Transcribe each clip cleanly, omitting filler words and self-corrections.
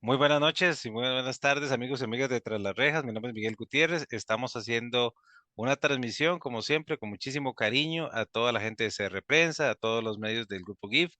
Muy buenas noches y muy buenas tardes, amigos y amigas de Tras las Rejas. Mi nombre es Miguel Gutiérrez. Estamos haciendo una transmisión, como siempre, con muchísimo cariño a toda la gente de CR Prensa, a todos los medios del Grupo GIF.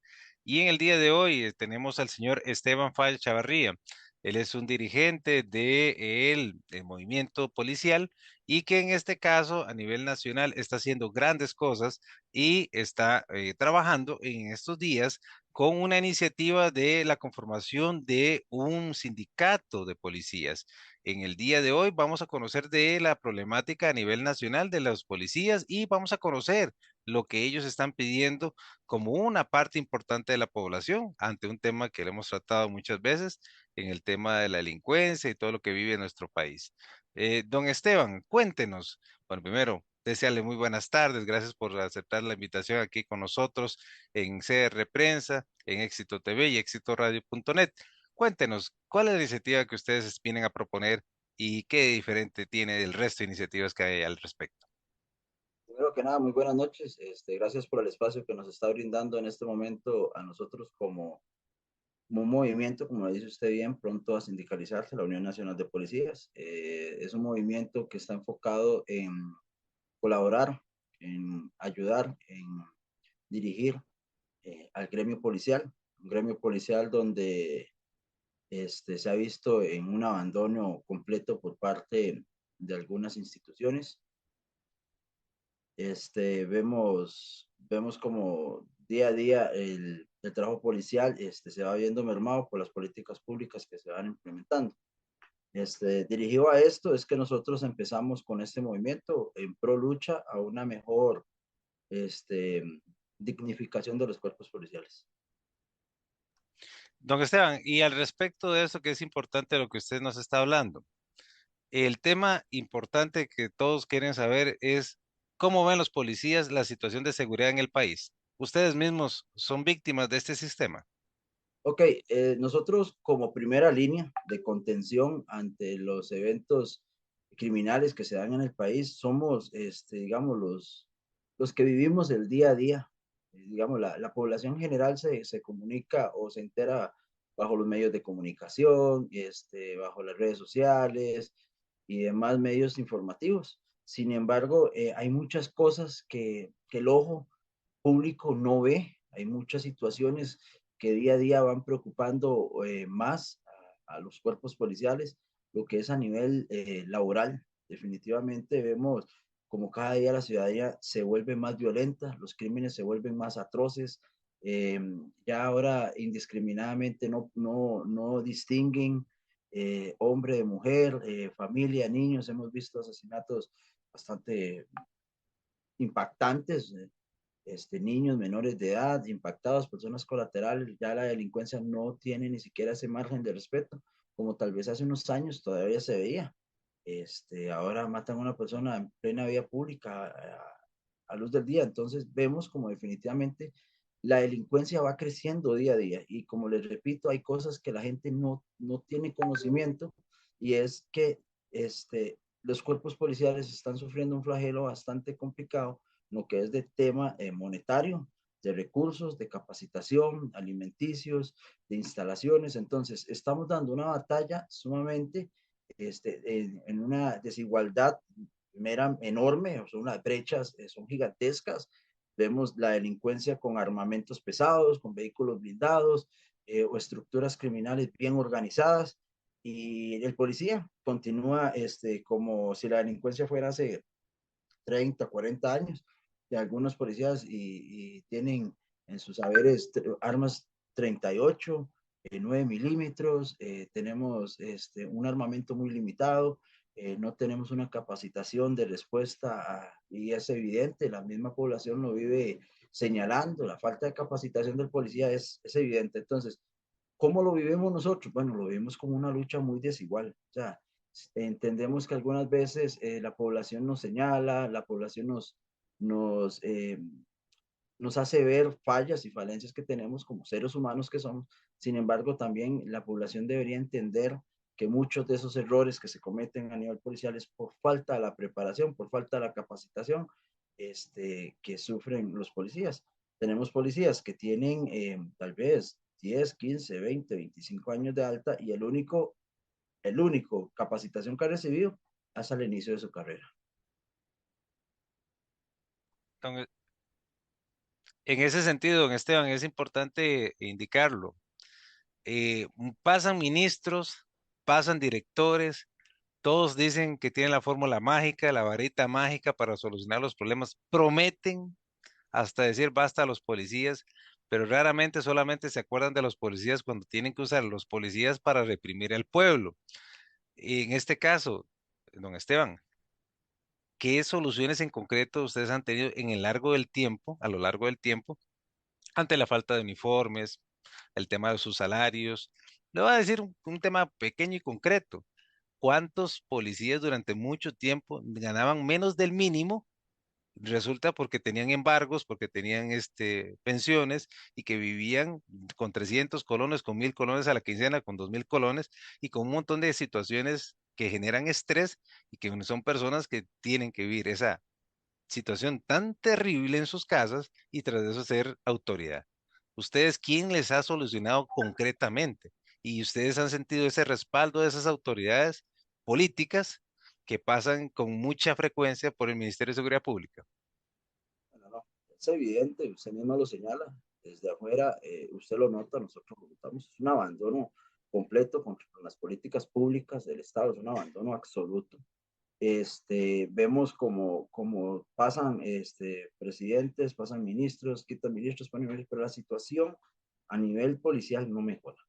Y en el día de hoy tenemos al señor Esteban Falla Chavarría. Él es un dirigente del movimiento policial y que en este caso, a nivel nacional, está haciendo grandes cosas y está trabajando en estos días con una iniciativa de la conformación de un sindicato de policías. En el día de hoy vamos a conocer de la problemática a nivel nacional de los policías y vamos a conocer lo que ellos están pidiendo como una parte importante de la población ante un tema que le hemos tratado muchas veces en el tema de la delincuencia y todo lo que vive en nuestro país. Don Esteban, cuéntenos. Bueno, primero, desearle muy buenas tardes. Gracias por aceptar la invitación aquí con nosotros en CR Prensa, en Éxito TV y éxitoradio.net. Cuéntenos, ¿cuál es la iniciativa que ustedes vienen a proponer y qué diferente tiene del resto de iniciativas que hay al respecto? Primero que nada, muy buenas noches. Gracias por el espacio que nos está brindando en este momento a nosotros como un movimiento, como lo dice usted bien, pronto a sindicalizarse, la Unión Nacional de Policías. Es un movimiento que está enfocado en colaborar, en ayudar, en dirigir al gremio policial, un gremio policial donde se ha visto en un abandono completo por parte de algunas instituciones. Vemos como día a día el trabajo policial se va viendo mermado por las políticas públicas que se van implementando. Dirigido a esto es que nosotros empezamos con este movimiento en pro lucha a una mejor este, dignificación de los cuerpos policiales. Don Esteban, y al respecto de eso que es importante lo que usted nos está hablando, el tema importante que todos quieren saber es cómo ven los policías la situación de seguridad en el país. ¿Ustedes mismos son víctimas de este sistema? Ok, nosotros como primera línea de contención ante los eventos criminales que se dan en el país, somos, digamos, los que vivimos el día a día. Digamos, la población general se comunica o se entera bajo los medios de comunicación, bajo las redes sociales y demás medios informativos. Sin embargo, hay muchas cosas que el ojo público no ve. Hay muchas situaciones que día a día van preocupando más a los cuerpos policiales, lo que es a nivel laboral. Definitivamente vemos como cada día la ciudadanía se vuelve más violenta, los crímenes se vuelven más atroces, eh, ya ahora indiscriminadamente no distinguen hombre de mujer, familia, niños. Hemos visto asesinatos bastante impactantes, niños menores de edad impactados, personas colaterales. Ya la delincuencia no tiene ni siquiera ese margen de respeto, como tal vez hace unos años todavía se veía. Ahora matan a una persona en plena vía pública a luz del día. Entonces vemos como definitivamente la delincuencia va creciendo día a día, y como les repito, hay cosas que la gente no tiene conocimiento, y es que los cuerpos policiales están sufriendo un flagelo bastante complicado, lo que es de tema monetario, de recursos, de capacitación, alimenticios, de instalaciones. Entonces, estamos dando una batalla sumamente en una desigualdad enorme. O sea, unas brechas son gigantescas. Vemos la delincuencia con armamentos pesados, con vehículos blindados, o estructuras criminales bien organizadas, y el policía continúa como si la delincuencia fuera hace 30, 40 años, de algunos policías, y tienen en sus saberes armas 38, 9 milímetros. Tenemos un armamento muy limitado, no tenemos una capacitación de respuesta y es evidente, la misma población lo vive señalando. La falta de capacitación del policía es evidente. Entonces, ¿cómo lo vivimos nosotros? Bueno, lo vivimos como una lucha muy desigual. O sea, entendemos que algunas veces la población nos señala, la población nos, eh, nos hace ver fallas y falencias que tenemos como seres humanos que somos. Sin embargo, también la población debería entender que muchos de esos errores que se cometen a nivel policial es por falta de la preparación, por falta de la capacitación que sufren los policías. Tenemos policías que tienen tal vez 10, 15, 20, 25 años de alta y el único capacitación que ha recibido hasta el inicio de su carrera. Don- En ese sentido, don Esteban, es importante indicarlo. Pasan ministros, pasan directores, todos dicen que tienen la fórmula mágica, la varita mágica para solucionar los problemas, prometen hasta decir basta a los policías, pero raramente solamente se acuerdan de los policías cuando tienen que usar los policías para reprimir al pueblo. Y en este caso, don Esteban, ¿qué soluciones en concreto ustedes han tenido en el largo del tiempo, a lo largo del tiempo, ante la falta de uniformes, el tema de sus salarios? Le voy a decir un tema pequeño y concreto. ¿Cuántos policías durante mucho tiempo ganaban menos del mínimo? Resulta porque tenían embargos, porque tenían pensiones y que vivían con 300 colones, con 1000 colones a la quincena, con 2000 colones y con un montón de situaciones que generan estrés y que son personas que tienen que vivir esa situación tan terrible en sus casas y tras de eso ser autoridad. ¿Ustedes quién les ha solucionado concretamente? Y ustedes han sentido ese respaldo de esas autoridades políticas que pasan con mucha frecuencia por el Ministerio de Seguridad Pública. Bueno, no, es evidente, usted misma lo señala, desde afuera usted lo nota, nosotros lo notamos, es un abandono completo con las políticas públicas del Estado, es un abandono absoluto. Vemos como pasan presidentes, pasan ministros, quitan ministros, ponen ministros, pero la situación a nivel policial no mejora.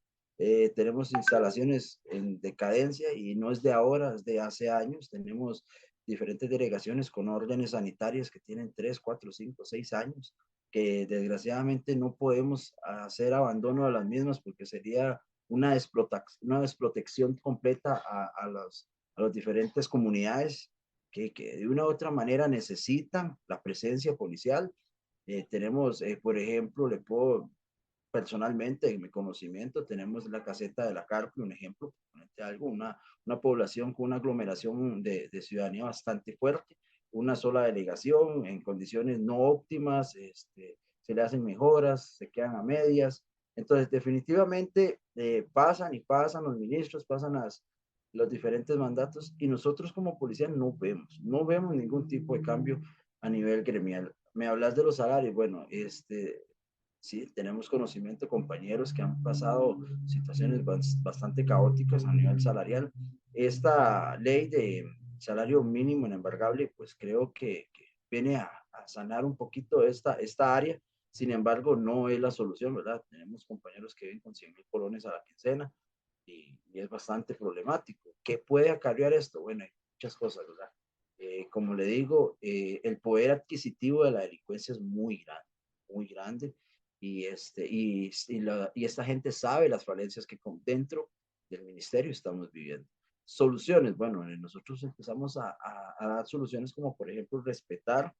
Tenemos instalaciones en decadencia y no es de ahora, es de hace años. Tenemos diferentes delegaciones con órdenes sanitarias que tienen 3, 4, 5, 6 años, que desgraciadamente no podemos hacer abandono a las mismas porque sería una desprotección completa a las diferentes comunidades que de una u otra manera necesitan la presencia policial. Tenemos, por ejemplo, le puedo personalmente, en mi conocimiento, tenemos la caseta de la Carpio, un ejemplo, algo, una población con una aglomeración de ciudadanía bastante fuerte, una sola delegación en condiciones no óptimas, se le hacen mejoras, se quedan a medias. Entonces, definitivamente pasan y pasan los ministros, pasan los diferentes mandatos y nosotros como policía no vemos ningún tipo de cambio a nivel gremial. Me hablas de los salarios, bueno, sí, tenemos conocimiento de compañeros que han pasado situaciones bastante caóticas a nivel salarial. Esta ley de salario mínimo inembargable, pues creo que viene a sanar un poquito esta área. Sin embargo, no es la solución, ¿verdad? Tenemos compañeros que viven con 100,000 colones a la quincena y es bastante problemático. ¿Qué puede acarrear esto? Bueno, hay muchas cosas, ¿verdad? Como le digo, el poder adquisitivo de la delincuencia es muy grande y esta gente sabe las falencias que dentro del ministerio estamos viviendo. Soluciones, bueno, nosotros empezamos a dar soluciones como por ejemplo respetar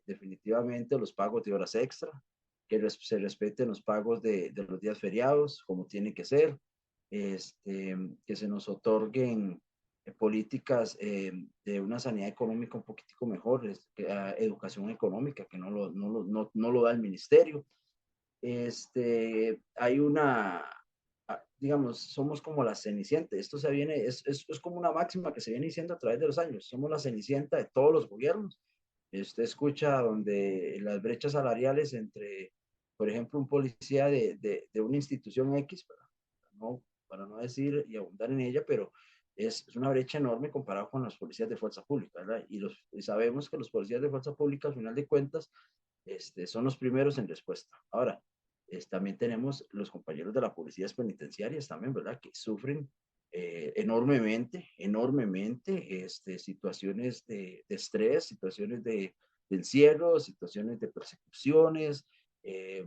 definitivamente los pagos de horas extra, que se respeten los pagos de los días feriados como tiene que ser, que se nos otorguen políticas de una sanidad económica un poquitico mejor, educación económica, que no lo da el ministerio. Hay digamos, somos como la cenicienta. Esto es como una máxima que se viene diciendo a través de los años. Somos la cenicienta de todos los gobiernos. Usted escucha donde las brechas salariales entre, por ejemplo, un policía de una institución X, para no decir y abundar en ella, pero es una brecha enorme comparado con los policías de fuerza pública, ¿verdad? Y sabemos que los policías de fuerza pública, al final de cuentas, son los primeros en respuesta. Ahora, también tenemos los compañeros de las policías penitenciarias también, ¿verdad? Que sufren enormemente, enormemente situaciones de estrés, situaciones de encierro, situaciones de persecuciones, eh,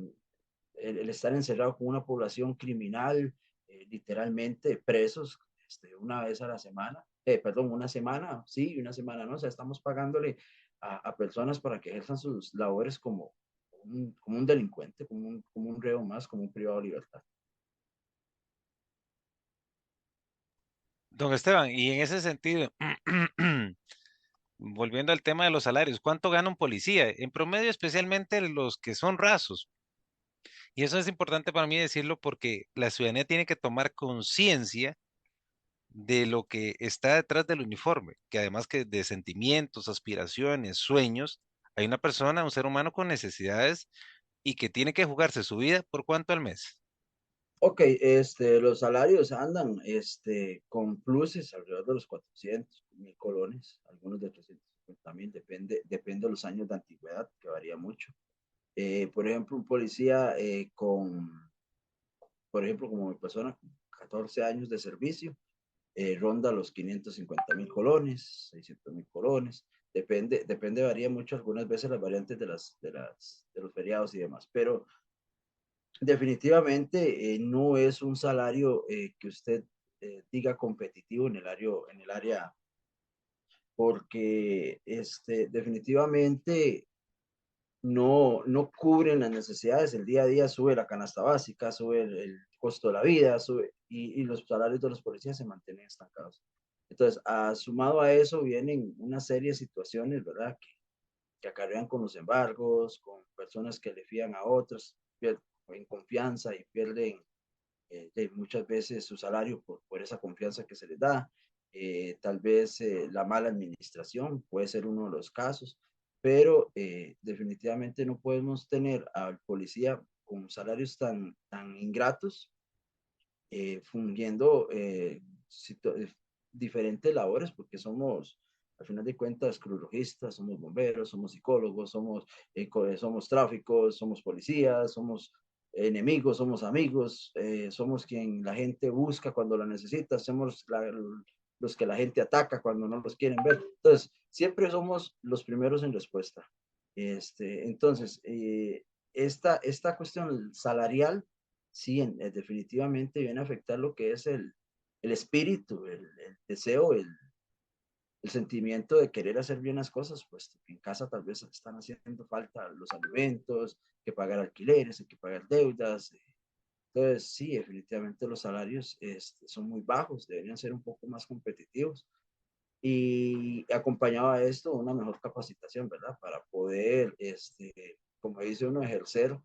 el estar encerrado con una población criminal, literalmente presos una vez a la semana, perdón, una semana, sí, y una semana no, o sea, estamos pagándole a personas para que ejerzan sus labores como un delincuente, como un reo más, como un privado de libertad. Don Esteban, y en ese sentido, volviendo al tema de los salarios, ¿cuánto gana un policía? En promedio, especialmente los que son rasos. Y eso es importante para mí decirlo porque la ciudadanía tiene que tomar conciencia de lo que está detrás del uniforme, que además que de sentimientos, aspiraciones, sueños, hay una persona, un ser humano con necesidades y que tiene que jugarse su vida por cuánto al mes. Ok, los salarios andan, con pluses alrededor de los 400.000 colones, algunos de 350.000, depende de los años de antigüedad, que varía mucho. Por ejemplo, un policía por ejemplo, como mi persona, con 14 años de servicio, ronda los 550.000 colones, 600.000 colones, varía mucho algunas veces las variantes de los feriados y demás, pero definitivamente no es un salario que usted diga competitivo en el área, porque definitivamente no cubren las necesidades. El día a día sube la canasta básica, sube el costo de la vida, y los salarios de los policías se mantienen estancados. Entonces, sumado a eso, vienen una serie de situaciones, ¿verdad? Que acarrean con los embargos, con personas que le fían a otros, en confianza y pierden muchas veces su salario por esa confianza que se les da. Tal vez la mala administración puede ser uno de los casos, pero definitivamente no podemos tener al policía con salarios tan ingratos, fungiendo diferentes labores, porque somos, al final de cuentas, cruzlogistas, somos bomberos, somos psicólogos, somos tráficos, somos policías, somos enemigos, somos amigos, somos quien la gente busca cuando la necesita, somos los que la gente ataca cuando no los quieren ver. Entonces, siempre somos los primeros en respuesta. Entonces, esta cuestión salarial sí, definitivamente viene a afectar lo que es el espíritu, el deseo, el sentimiento de querer hacer bien las cosas, pues en casa tal vez están haciendo falta los alimentos, que pagar alquileres, hay que pagar deudas. Entonces, sí, definitivamente los salarios son muy bajos, deberían ser un poco más competitivos. Y acompañado a esto, una mejor capacitación, ¿verdad? Para poder, como dice uno, ejercer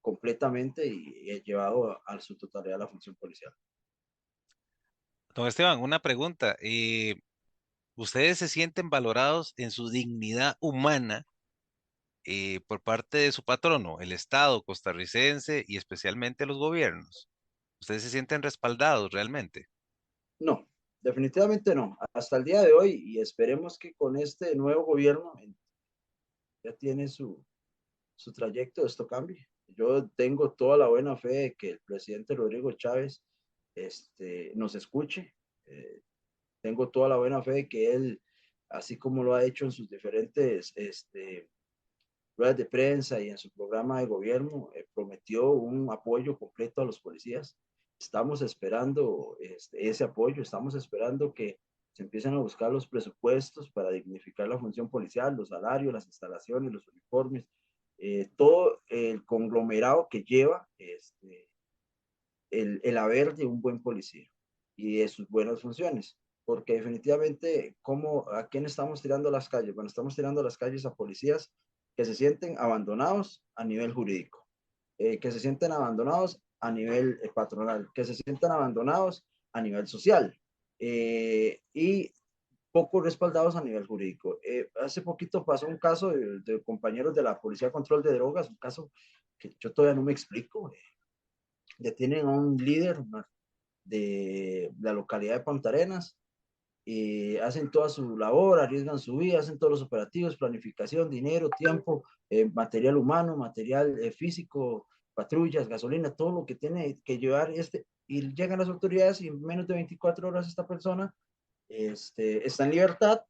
completamente y llevado a su totalidad la función policial. Don Esteban, una pregunta. ¿Ustedes se sienten valorados en su dignidad humana por parte de su patrono, el Estado costarricense y especialmente los gobiernos? ¿Ustedes se sienten respaldados realmente? No, definitivamente no. Hasta el día de hoy, y esperemos que con este nuevo gobierno ya tiene su trayecto, esto cambie. Yo tengo toda la buena fe de que el presidente Rodrigo Chávez nos escuche. Eh, Tengo toda la buena fe de que él, así como lo ha hecho en sus diferentes ruedas de prensa y en su programa de gobierno, prometió un apoyo completo a los policías. Estamos esperando ese apoyo, estamos esperando que se empiecen a buscar los presupuestos para dignificar la función policial, los salarios, las instalaciones, los uniformes, todo el conglomerado que lleva el haber de un buen policía y de sus buenas funciones. Porque definitivamente, ¿a quién estamos tirando las calles? Bueno, estamos tirando las calles a policías que se sienten abandonados a nivel jurídico, que se sienten abandonados a nivel patronal, que se sienten abandonados a nivel social, y poco respaldados a nivel jurídico. Hace poquito pasó un caso de compañeros de la Policía de Control de Drogas, un caso que yo todavía no me explico. Detienen a un líder de la localidad de Punta Arenas, hacen toda su labor, arriesgan su vida, hacen todos los operativos, planificación, dinero, tiempo, material humano, material físico, patrullas, gasolina, todo lo que tiene que llevar y llegan las autoridades y en menos de 24 horas esta persona está en libertad,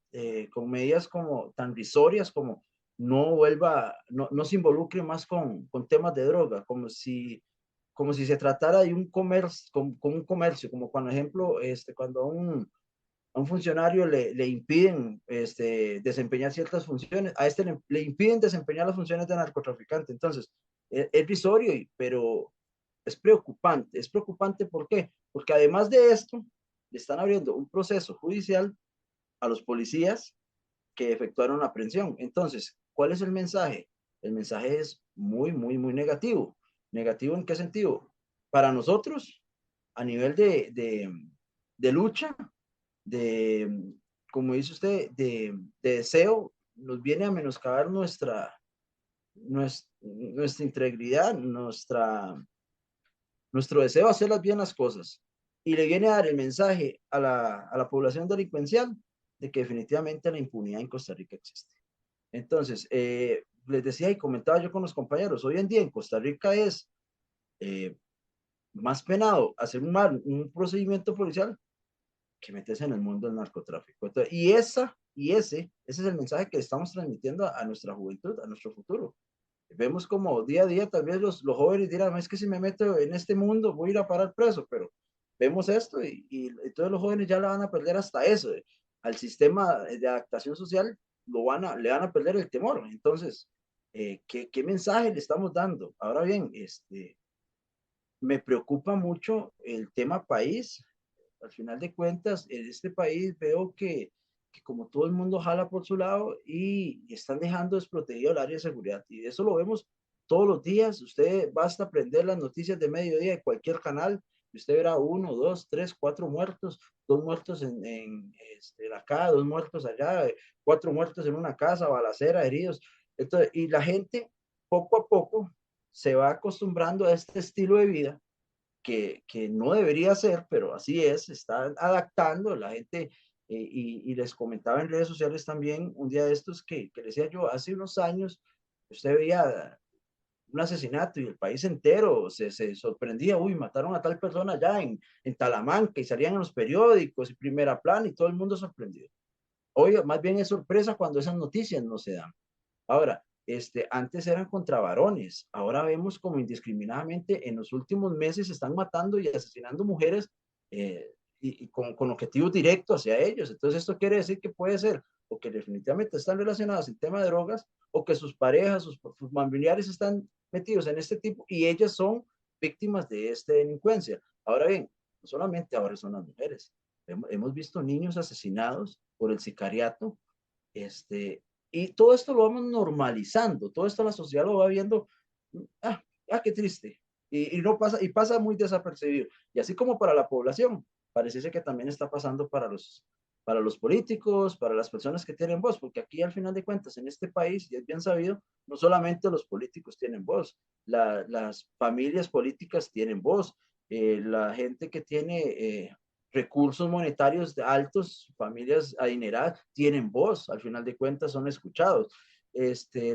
con medidas como tan risorias como no se involucre más con temas de droga, como si se tratara de un comercio, como un comercio, como cuando, ejemplo, cuando a un funcionario le impiden desempeñar ciertas funciones, a le impiden desempeñar las funciones de narcotraficante. Entonces, es risorio, pero es preocupante, ¿por qué? Porque además de esto, le están abriendo un proceso judicial a los policías que efectuaron la aprehensión. Entonces, ¿cuál es el mensaje? El mensaje es muy, muy, muy negativo. ¿Negativo en qué sentido? Para nosotros, a nivel de lucha, de, como dice usted, de deseo, nos viene a menoscabar nuestra integridad, nuestro deseo de hacer bien las cosas. Y le viene a dar el mensaje a la población delincuencial de que definitivamente la impunidad en Costa Rica existe. Entonces, les decía y comentaba yo con los compañeros, hoy en día en Costa Rica es eh, más penado hacer un procedimiento policial que meterse en el mundo del narcotráfico. Entonces, ese es el mensaje que estamos transmitiendo a nuestra juventud, a nuestro futuro. Vemos como día a día tal vez los jóvenes dirán, es que si me meto en este mundo voy a ir a parar preso, pero vemos esto y todos los jóvenes ya la van a perder hasta eso. Al sistema de adaptación social le van a perder el temor. Entonces, ¿qué mensaje le estamos dando? Ahora bien, me preocupa mucho el tema país. Al final de cuentas, en este país veo que como todo el mundo jala por su lado y están dejando desprotegido el área de seguridad. Y eso lo vemos todos los días. Usted basta prender las noticias de mediodía de cualquier canal y usted verá uno, dos, tres, cuatro muertos, dos muertos acá, dos muertos allá, cuatro muertos en una casa, balacera, heridos. Entonces, y la gente poco a poco se va acostumbrando a este estilo de vida que no debería ser, pero así es, se está adaptando la gente. Y les comentaba en redes sociales también un día de estos que decía yo, hace unos años usted veía un asesinato y el país entero se sorprendía, uy, mataron a tal persona allá en Talamanca y salían en los periódicos y primera plana y todo el mundo sorprendido. Hoy más bien es sorpresa cuando esas noticias no se dan. Ahora, antes eran contra varones, ahora vemos como indiscriminadamente en los últimos meses se están matando y asesinando mujeres eh, con objetivos directos hacia ellos. Entonces, esto quiere decir que puede ser o que definitivamente están relacionados en tema de drogas o que sus parejas, sus familiares están metidos en este tipo y ellas son víctimas de esta delincuencia. Ahora bien, no solamente ahora son las mujeres, hemos visto niños asesinados por el sicariato, este, y todo esto lo vamos normalizando, todo esto la sociedad lo va viendo, ah, qué triste, y no pasa, y pasa muy desapercibido. Y así como para la población, parece que también está pasando para los políticos, para las personas que tienen voz, porque aquí al final de cuentas, en este país, y es bien sabido, no solamente los políticos tienen voz, las familias políticas tienen voz, la gente que tiene recursos monetarios altos, familias adineradas, tienen voz, al final de cuentas son escuchados.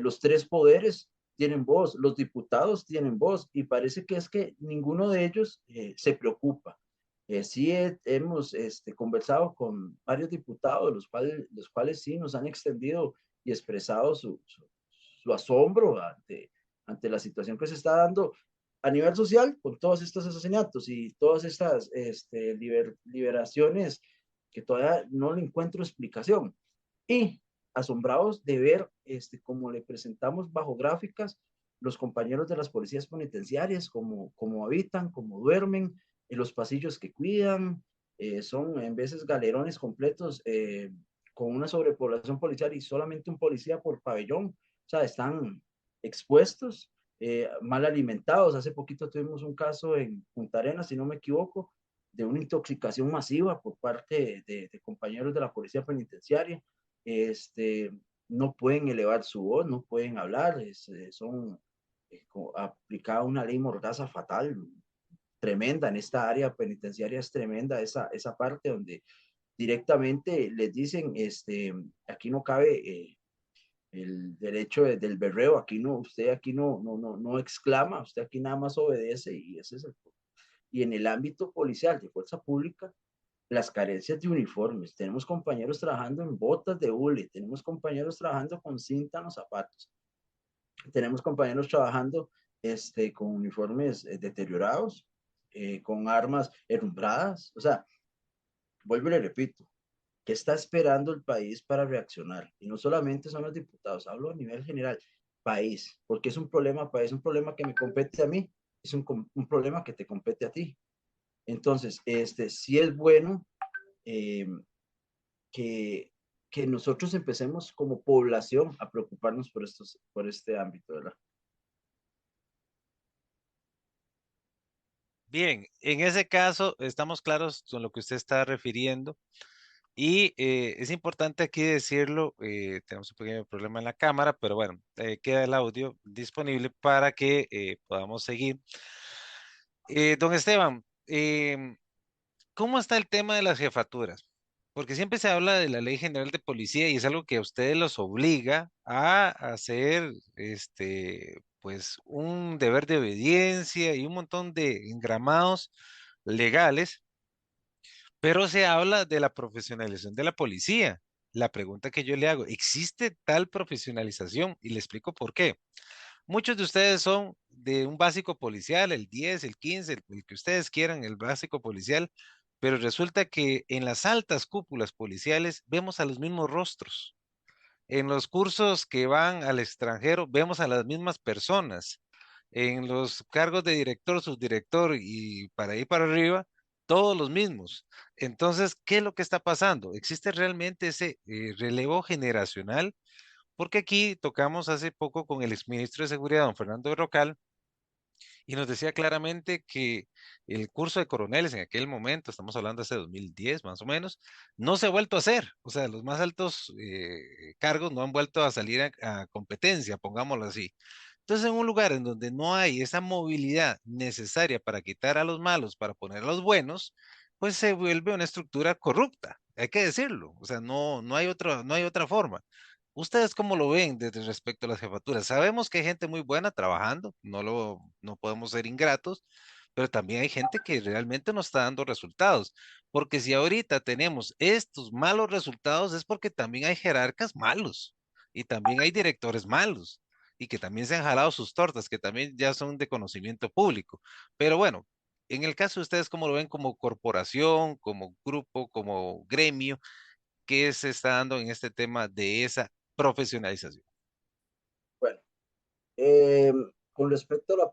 Los tres poderes tienen voz, los diputados tienen voz y parece que es que ninguno de ellos se preocupa. Sí hemos conversado con varios diputados, los cuales sí nos han extendido y expresado su asombro ante la situación que se está dando a nivel social con todos estos asesinatos y todas estas liberaciones que todavía no le encuentro explicación. Y asombrados de ver cómo le presentamos bajo gráficas los compañeros de las policías penitenciarias, cómo habitan, cómo duermen, en los pasillos que cuidan, son en veces galerones completos con una sobrepoblación policial y solamente un policía por pabellón, o sea, están expuestos, mal alimentados. Hace poquito tuvimos un caso en Punta Arenas, si no me equivoco, de una intoxicación masiva por parte de compañeros de la policía penitenciaria. Este, no pueden elevar su voz, no pueden hablar, son aplicada una ley mordaza fatal, tremenda en esta área penitenciaria, es tremenda esa parte donde directamente les dicen, aquí no cabe el derecho del berreo, aquí no, usted aquí no exclama, usted aquí nada más obedece y ese es el. Y en el ámbito policial de fuerza pública, las carencias de uniformes, tenemos compañeros trabajando en botas de hule, tenemos compañeros trabajando con cinta en los zapatos, tenemos compañeros trabajando con uniformes deteriorados, con armas herrumbradas, o sea, vuelvo y le repito, ¿qué está esperando el país para reaccionar? Y no solamente son los diputados, hablo a nivel general, país, porque es un problema país, un problema que me compete a mí, es un problema que te compete a ti. Entonces, sí es bueno eh, que, que nosotros empecemos como población a preocuparnos por este ámbito, ¿verdad? Bien, en ese caso estamos claros con lo que usted está refiriendo y es importante aquí decirlo, tenemos un pequeño problema en la cámara, pero bueno, queda el audio disponible para que podamos seguir. Don Esteban, ¿cómo está el tema de las jefaturas? Porque siempre se habla de la Ley General de Policía y es algo que a ustedes los obliga a hacer, pues, un deber de obediencia y un montón de engramados legales, pero se habla de la profesionalización de la policía. La pregunta que yo le hago, ¿existe tal profesionalización? Y le explico por qué. Muchos de ustedes son de un básico policial, el 10, el 15, el que ustedes quieran, el básico policial, pero resulta que en las altas cúpulas policiales vemos a los mismos rostros. En los cursos que van al extranjero vemos a las mismas personas. En los cargos de director, subdirector y para ir para arriba, todos los mismos. Entonces, ¿qué es lo que está pasando? ¿Existe realmente ese relevo generacional? Porque aquí tocamos hace poco con el exministro de Seguridad, don Fernando Berrocal, y nos decía claramente que el curso de coroneles en aquel momento, estamos hablando hace 2010 más o menos, no se ha vuelto a hacer. O sea, los más altos cargos no han vuelto a salir a competencia, pongámoslo así. Entonces, en un lugar en donde no hay esa movilidad necesaria para quitar a los malos, para poner a los buenos, pues se vuelve una estructura corrupta, hay que decirlo. O sea, no hay otra forma. ¿Ustedes cómo lo ven desde respecto a las jefaturas? Sabemos que hay gente muy buena trabajando, no podemos ser ingratos, pero también hay gente que realmente no está dando resultados. Porque si ahorita tenemos estos malos resultados es porque también hay jerarcas malos y también hay directores malos y que también se han jalado sus tortas, que también ya son de conocimiento público. Pero bueno, en el caso de ustedes, ¿cómo lo ven como corporación, como grupo, como gremio? ¿Qué se está dando en este tema de esa profesionalización? Bueno, con respecto a la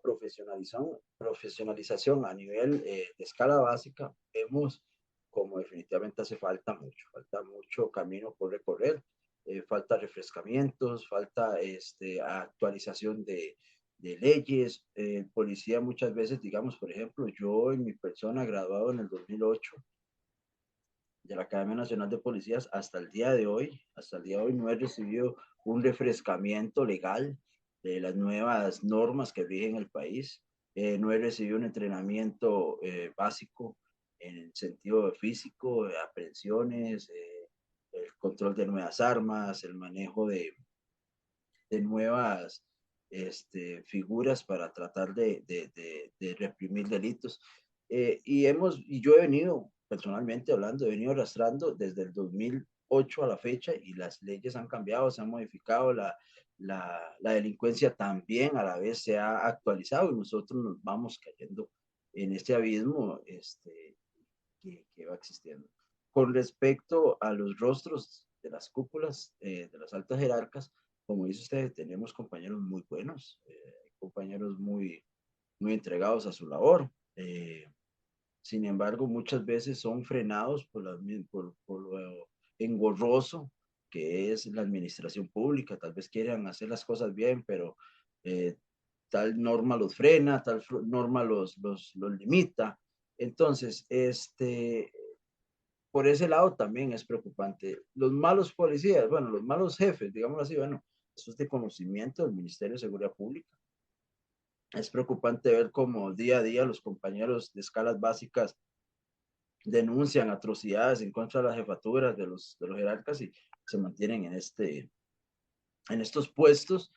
profesionalización a nivel de escala básica, vemos como definitivamente falta mucho camino por recorrer, falta refrescamientos, falta actualización de leyes. Policía muchas veces, digamos, por ejemplo, yo en mi persona, graduado en el 2008 de la Academia Nacional de Policías, hasta el día de hoy no he recibido un refrescamiento legal de las nuevas normas que rigen el país. No he recibido un entrenamiento básico en el sentido físico, de aprehensiones, el control de nuevas armas, el manejo de nuevas figuras para tratar de reprimir delitos. Y yo he venido, personalmente hablando, he venido arrastrando desde el 2008 a la fecha y las leyes han cambiado, se han modificado, la delincuencia también a la vez se ha actualizado y nosotros nos vamos cayendo en este abismo que va existiendo. Con respecto a los rostros de las cúpulas, de las altas jerarcas, como dice usted, tenemos compañeros muy buenos, compañeros muy entregados a su labor. Sin embargo, muchas veces son frenados por lo engorroso que es la administración pública. Tal vez quieran hacer las cosas bien, pero eh, tal norma los frena, tal norma los limita. Entonces, por ese lado también es preocupante. Los malos policías, bueno, los malos jefes, digamos así, bueno, eso es de conocimiento del Ministerio de Seguridad Pública. Es preocupante ver cómo día a día los compañeros de escalas básicas denuncian atrocidades en contra de las jefaturas de los jerarcas y se mantienen en estos puestos,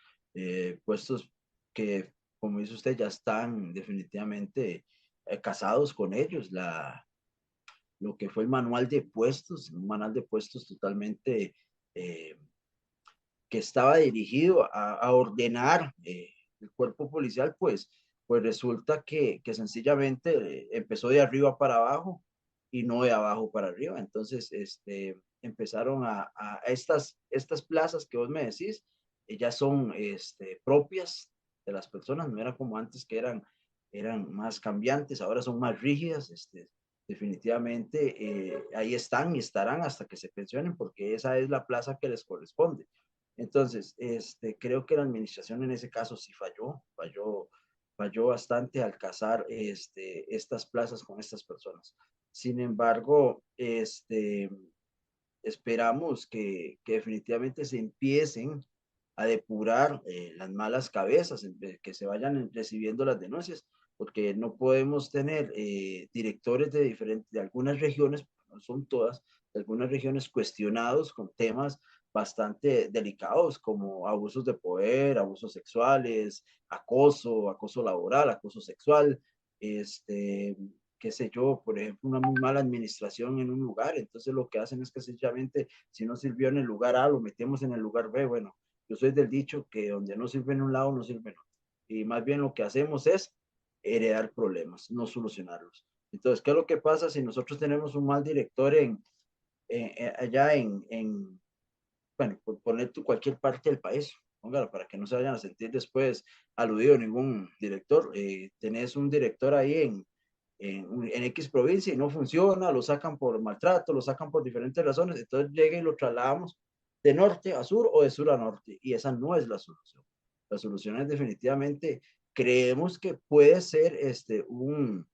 puestos que, como dice usted, ya están definitivamente casados con ellos. Lo que fue el manual de puestos, un manual de puestos totalmente eh, que estaba dirigido a ordenar el cuerpo policial, pues resulta que sencillamente empezó de arriba para abajo y no de abajo para arriba. Entonces, empezaron a estas plazas que vos me decís, ya son propias de las personas, no era como antes que eran más cambiantes, ahora son más rígidas, definitivamente ahí están y estarán hasta que se pensionen porque esa es la plaza que les corresponde. Entonces, creo que la administración en ese caso sí falló falló bastante al casar estas plazas con estas personas. Sin embargo, esperamos que definitivamente se empiecen a depurar las malas cabezas, que se vayan recibiendo las denuncias, porque no podemos tener directores de diferentes, de algunas regiones, no son todas, de algunas regiones cuestionados con temas bastante delicados como abusos de poder, abusos sexuales, acoso, acoso laboral, acoso sexual, este, qué sé yo, por ejemplo, una muy mala administración en un lugar, entonces lo que hacen es que sencillamente, si no sirvió en el lugar A, lo metemos en el lugar B, bueno, yo soy del dicho que donde no sirve en un lado, no sirve en otro, y más bien lo que hacemos es heredar problemas, no solucionarlos. Entonces, ¿qué es lo que pasa si nosotros tenemos un mal director allá bueno, por poner tú cualquier parte del país, póngalo para que no se vayan a sentir después aludido ningún director, tenés un director ahí en X provincia y no funciona, lo sacan por maltrato, lo sacan por diferentes razones, entonces llega y lo trasladamos de norte a sur o de sur a norte, y esa no es la solución. La solución es definitivamente, creemos que puede ser un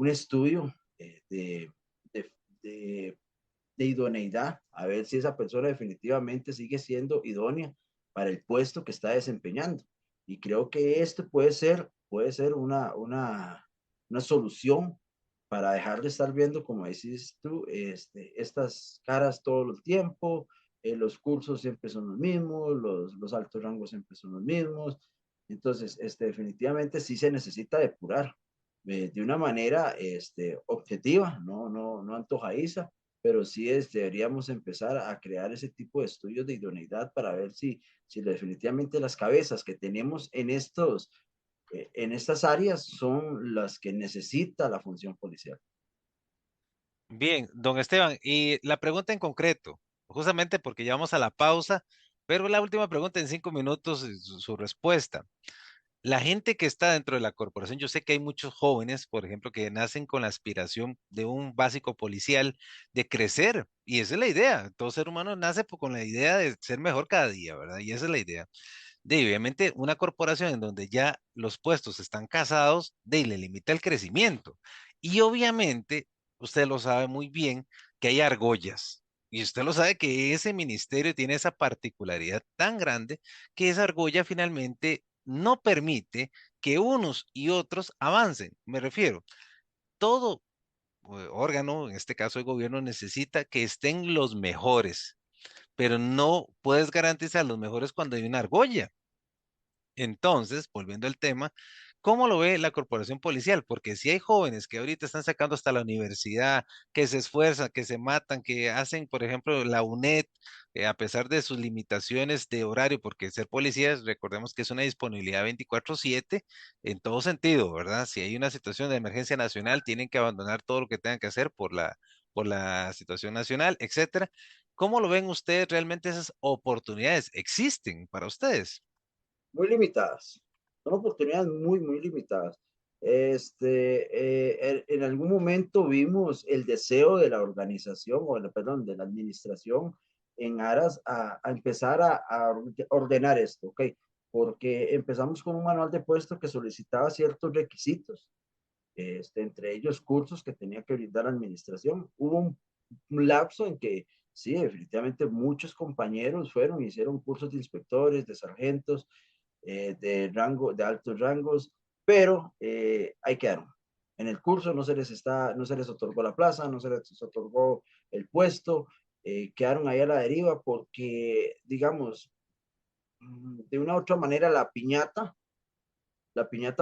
estudio de, de, de idoneidad, a ver si esa persona definitivamente sigue siendo idónea para el puesto que está desempeñando. Y creo que esto puede ser una solución para dejar de estar viendo, como decís tú, estas caras todo el tiempo, los cursos siempre son los mismos, los altos rangos siempre son los mismos. Entonces, definitivamente sí se necesita depurar de una manera objetiva, no antojadiza, pero sí deberíamos empezar a crear ese tipo de estudios de idoneidad para ver si definitivamente las cabezas que tenemos en estas áreas son las que necesita la función policial. Bien, don Esteban, y la pregunta en concreto, justamente porque ya vamos a la pausa, pero la última pregunta en 5 minutos, su respuesta. La gente que está dentro de la corporación, yo sé que hay muchos jóvenes, por ejemplo, que nacen con la aspiración de un básico policial, de crecer, y esa es la idea. Todo ser humano nace con la idea de ser mejor cada día, ¿verdad? Y esa es la idea. De obviamente una corporación en donde ya los puestos están casados, de le limita el crecimiento. Y obviamente, usted lo sabe muy bien, que hay argollas. Y usted lo sabe que ese ministerio tiene esa particularidad tan grande que esa argolla finalmente no permite que unos y otros avancen. Me refiero, todo órgano, en este caso el gobierno, necesita que estén los mejores, pero no puedes garantizar los mejores cuando hay una argolla. Entonces, volviendo al tema, ¿cómo lo ve la corporación policial? Porque si hay jóvenes que ahorita están sacando hasta la universidad, que se esfuerzan, que se matan, que hacen, por ejemplo, la UNED, a pesar de sus limitaciones de horario, porque ser policías, recordemos que es una disponibilidad 24/7 en todo sentido, ¿verdad? Si hay una situación de emergencia nacional, tienen que abandonar todo lo que tengan que hacer por la situación nacional, etcétera. ¿Cómo lo ven ustedes? ¿Realmente esas oportunidades existen para ustedes? Muy limitadas, son oportunidades muy limitadas. En algún momento vimos el deseo de la organización, perdón, de la administración en aras a empezar a ordenar esto, ¿ok? Porque empezamos con un manual de puesto que solicitaba ciertos requisitos, entre ellos cursos que tenía que brindar la administración. Hubo un lapso en que sí, definitivamente muchos compañeros fueron, hicieron cursos de inspectores, de sargentos, de altos rangos, pero ahí quedaron. En el curso no se les otorgó la plaza, no se les otorgó el puesto, quedaron ahí a la deriva porque, digamos, de una u otra manera la piñata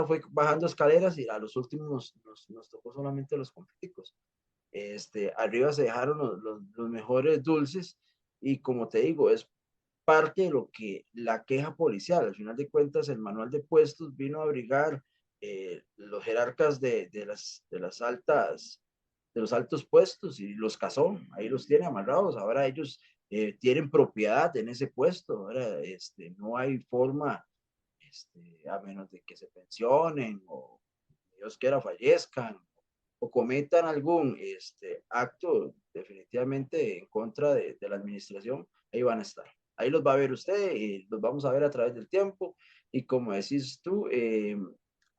fue bajando escaleras y a los últimos nos tocó solamente los completicos. Arriba se dejaron los mejores dulces y como te digo, es parte de lo que la queja policial, al final de cuentas, el manual de puestos vino a abrigar los jerarcas de los altos puestos y los casó, ahí los tiene amarrados, ahora ellos tienen propiedad en ese puesto, ahora no hay forma, a menos de que se pensionen o Dios quiera fallezcan o cometan algún acto definitivamente en contra de la administración, ahí van a estar. Ahí los va a ver usted y los vamos a ver a través del tiempo. Y como decís tú,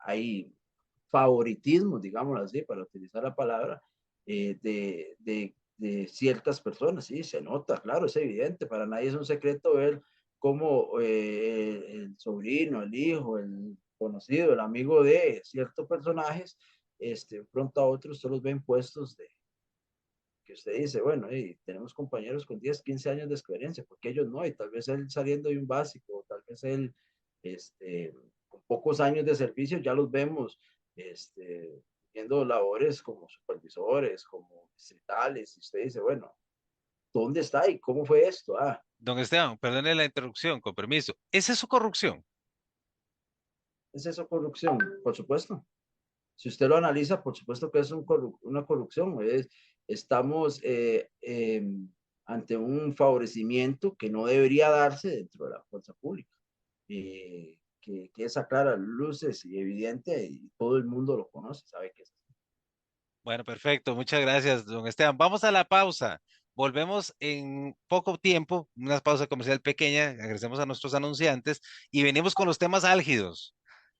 hay favoritismo, digámoslo así, para utilizar la palabra, de ciertas personas, sí, se nota, claro, es evidente, para nadie es un secreto ver cómo el sobrino, el hijo, el conocido, el amigo de ciertos personajes, pronto a otros se los ven puestos de que usted dice, bueno, tenemos compañeros con 10 15 años de experiencia, porque ellos no, y tal vez él saliendo de un básico, o tal vez él, con pocos años de servicio, ya los vemos, viendo labores como supervisores, como distritales, y usted dice, bueno, ¿dónde está y cómo fue esto? Ah, Don Esteban, perdone la interrupción, con permiso. ¿Esa es su corrupción? ¿es eso corrupción? Por supuesto. Si usted lo analiza, por supuesto que es una corrupción. Estamos ante un favorecimiento que no debería darse dentro de la fuerza pública, que es a claras luces y evidente y todo el mundo lo conoce, sabe que es así. Bueno, perfecto. Muchas gracias, don Esteban. Vamos a la pausa. Volvemos en poco tiempo, una pausa comercial pequeña. Agradecemos a nuestros anunciantes y venimos con los temas álgidos.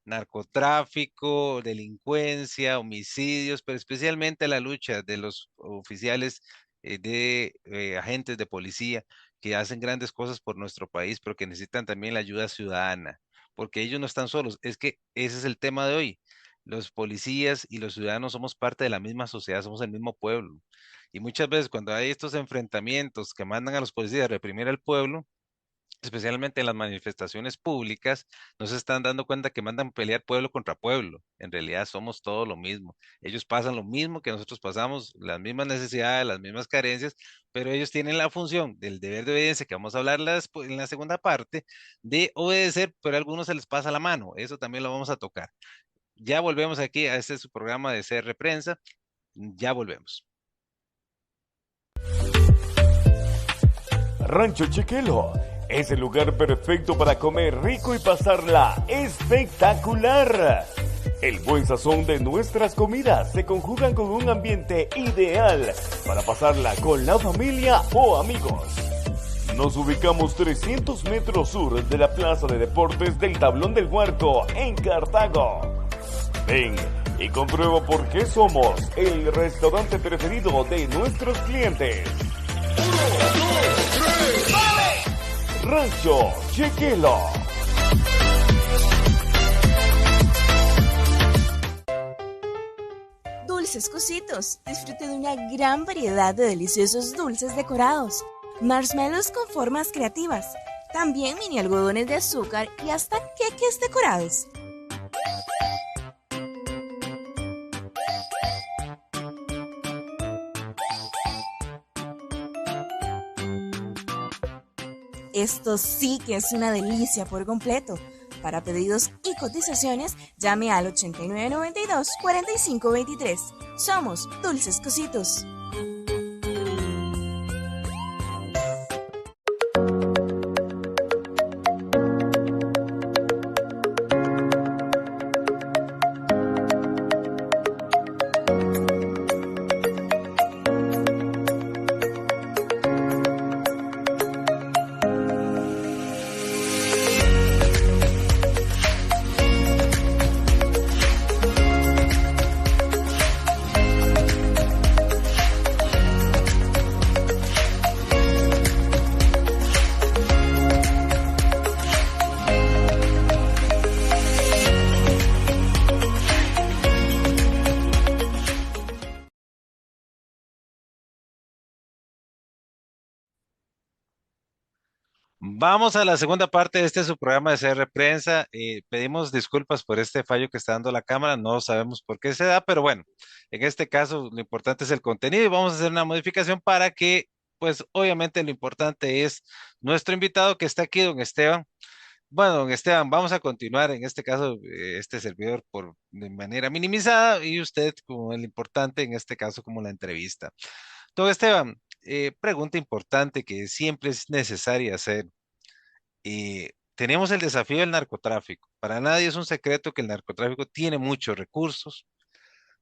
Narcotráfico, delincuencia, homicidios, pero especialmente la lucha de los oficiales de agentes de policía que hacen grandes cosas por nuestro país, pero que necesitan también la ayuda ciudadana, porque ellos no están solos. Es que ese es el tema de hoy. Los policías y los ciudadanos somos parte de la misma sociedad, somos el mismo pueblo. Y muchas veces cuando hay estos enfrentamientos que mandan a los policías a reprimir al pueblo, especialmente en las manifestaciones públicas, no se están dando cuenta que mandan pelear pueblo contra pueblo. En realidad somos todo lo mismo. Ellos pasan lo mismo que nosotros pasamos, las mismas necesidades, las mismas carencias, pero ellos tienen la función del deber de obediencia, que vamos a hablar en la segunda parte, de obedecer, pero a algunos se les pasa la mano. Eso también lo vamos a tocar. Ya volvemos aquí a este su programa de CR Prensa. Ya volvemos. Rancho Chiquelo es el lugar perfecto para comer rico y pasarla espectacular. El buen sazón de nuestras comidas se conjugan con un ambiente ideal para pasarla con la familia o amigos. Nos ubicamos 300 metros sur de la Plaza de Deportes del Tablón del Huarco en Cartago. Ven y comprueba por qué somos el restaurante preferido de nuestros clientes. Rancho Chequelo. Dulces Cositos. Disfrute de una gran variedad de deliciosos dulces decorados. Marshmallows con formas creativas. También mini algodones de azúcar y hasta queques decorados. Esto sí que es una delicia por completo. Para pedidos y cotizaciones, llame al 8992-4523. Somos Dulces Cositos. Vamos a la segunda parte de este su programa de CR Prensa. Pedimos disculpas por este fallo que está dando la cámara. No sabemos por qué se da, pero bueno, en este caso lo importante es el contenido y vamos a hacer una modificación para que, pues obviamente lo importante es nuestro invitado que está aquí, don Esteban. Bueno, don Esteban, vamos a continuar en este caso, este servidor por de manera minimizada y usted como el importante en este caso como la entrevista. Don Esteban, pregunta importante que siempre es necesaria hacer. Tenemos el desafío del narcotráfico. Para nadie es un secreto que el narcotráfico tiene muchos recursos.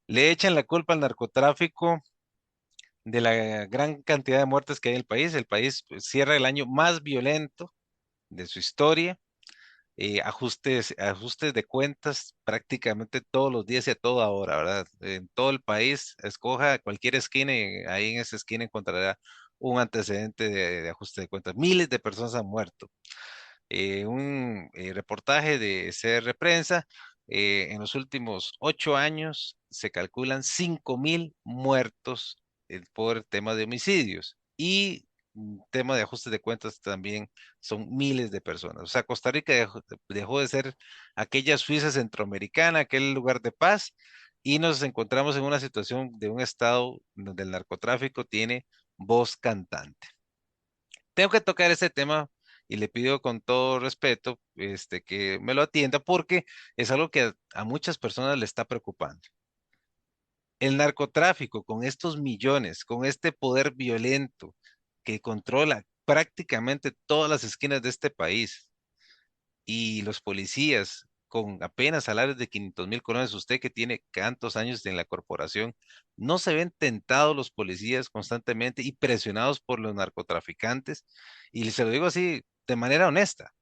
Le echan la culpa al narcotráfico de la gran cantidad de muertes que hay en el país. El país pues, cierra el año más violento de su historia. ajustes de cuentas prácticamente todos los días y a toda hora, ¿verdad? En todo el país, escoja cualquier esquina y ahí en esa esquina encontrará un antecedente de ajuste de cuentas. Miles de personas han muerto. Un reportaje de CR Prensa, en los últimos 8 años se calculan 5.000 muertos por tema de homicidios y tema de ajustes de cuentas también son miles de personas. O sea, Costa Rica dejó de ser aquella Suiza centroamericana, aquel lugar de paz, y nos encontramos en una situación de un estado donde el narcotráfico tiene voz cantante. Tengo que tocar ese tema y le pido con todo respeto, que me lo atienda porque es algo que a muchas personas le está preocupando. El narcotráfico con estos millones, con este poder violento que controla prácticamente todas las esquinas de este país y los policías con apenas salarios de 500.000 colones, usted que tiene tantos años en la corporación, ¿no se ven tentados los policías constantemente y presionados por los narcotraficantes? Y se lo digo así de manera honesta.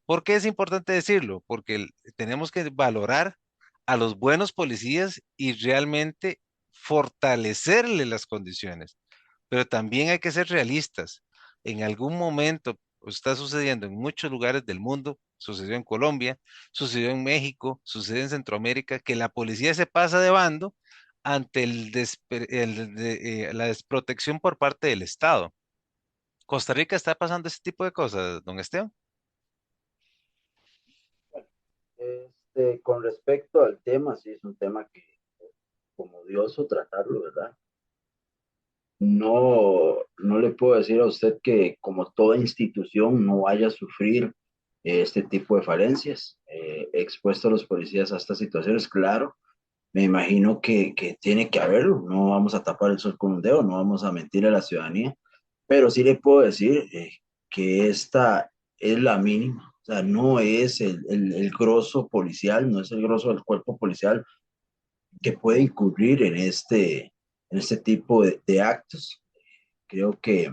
¿Por qué es importante decirlo? Porque tenemos que valorar a los buenos policías y realmente fortalecerle las condiciones. Pero también hay que ser realistas. En algún momento está sucediendo en muchos lugares del mundo, sucedió en Colombia, sucedió en México, sucedió en Centroamérica, que la policía se pasa de bando ante la desprotección por parte del Estado. Costa Rica está pasando ese tipo de cosas, don Esteban. Con respecto al tema, sí, es un tema que como odioso tratarlo, ¿verdad? No le puedo decir a usted que como toda institución no vaya a sufrir este tipo de falencias. Expuesto a los policías a estas situaciones, claro, me imagino que tiene que haberlo. No vamos a tapar el sol con un dedo, no vamos a mentir a la ciudadanía, pero sí le puedo decir que esta es la mínima. O sea, no es el grosso policial, no es el grosso del cuerpo policial que puede incurrir en este tipo de actos. Creo que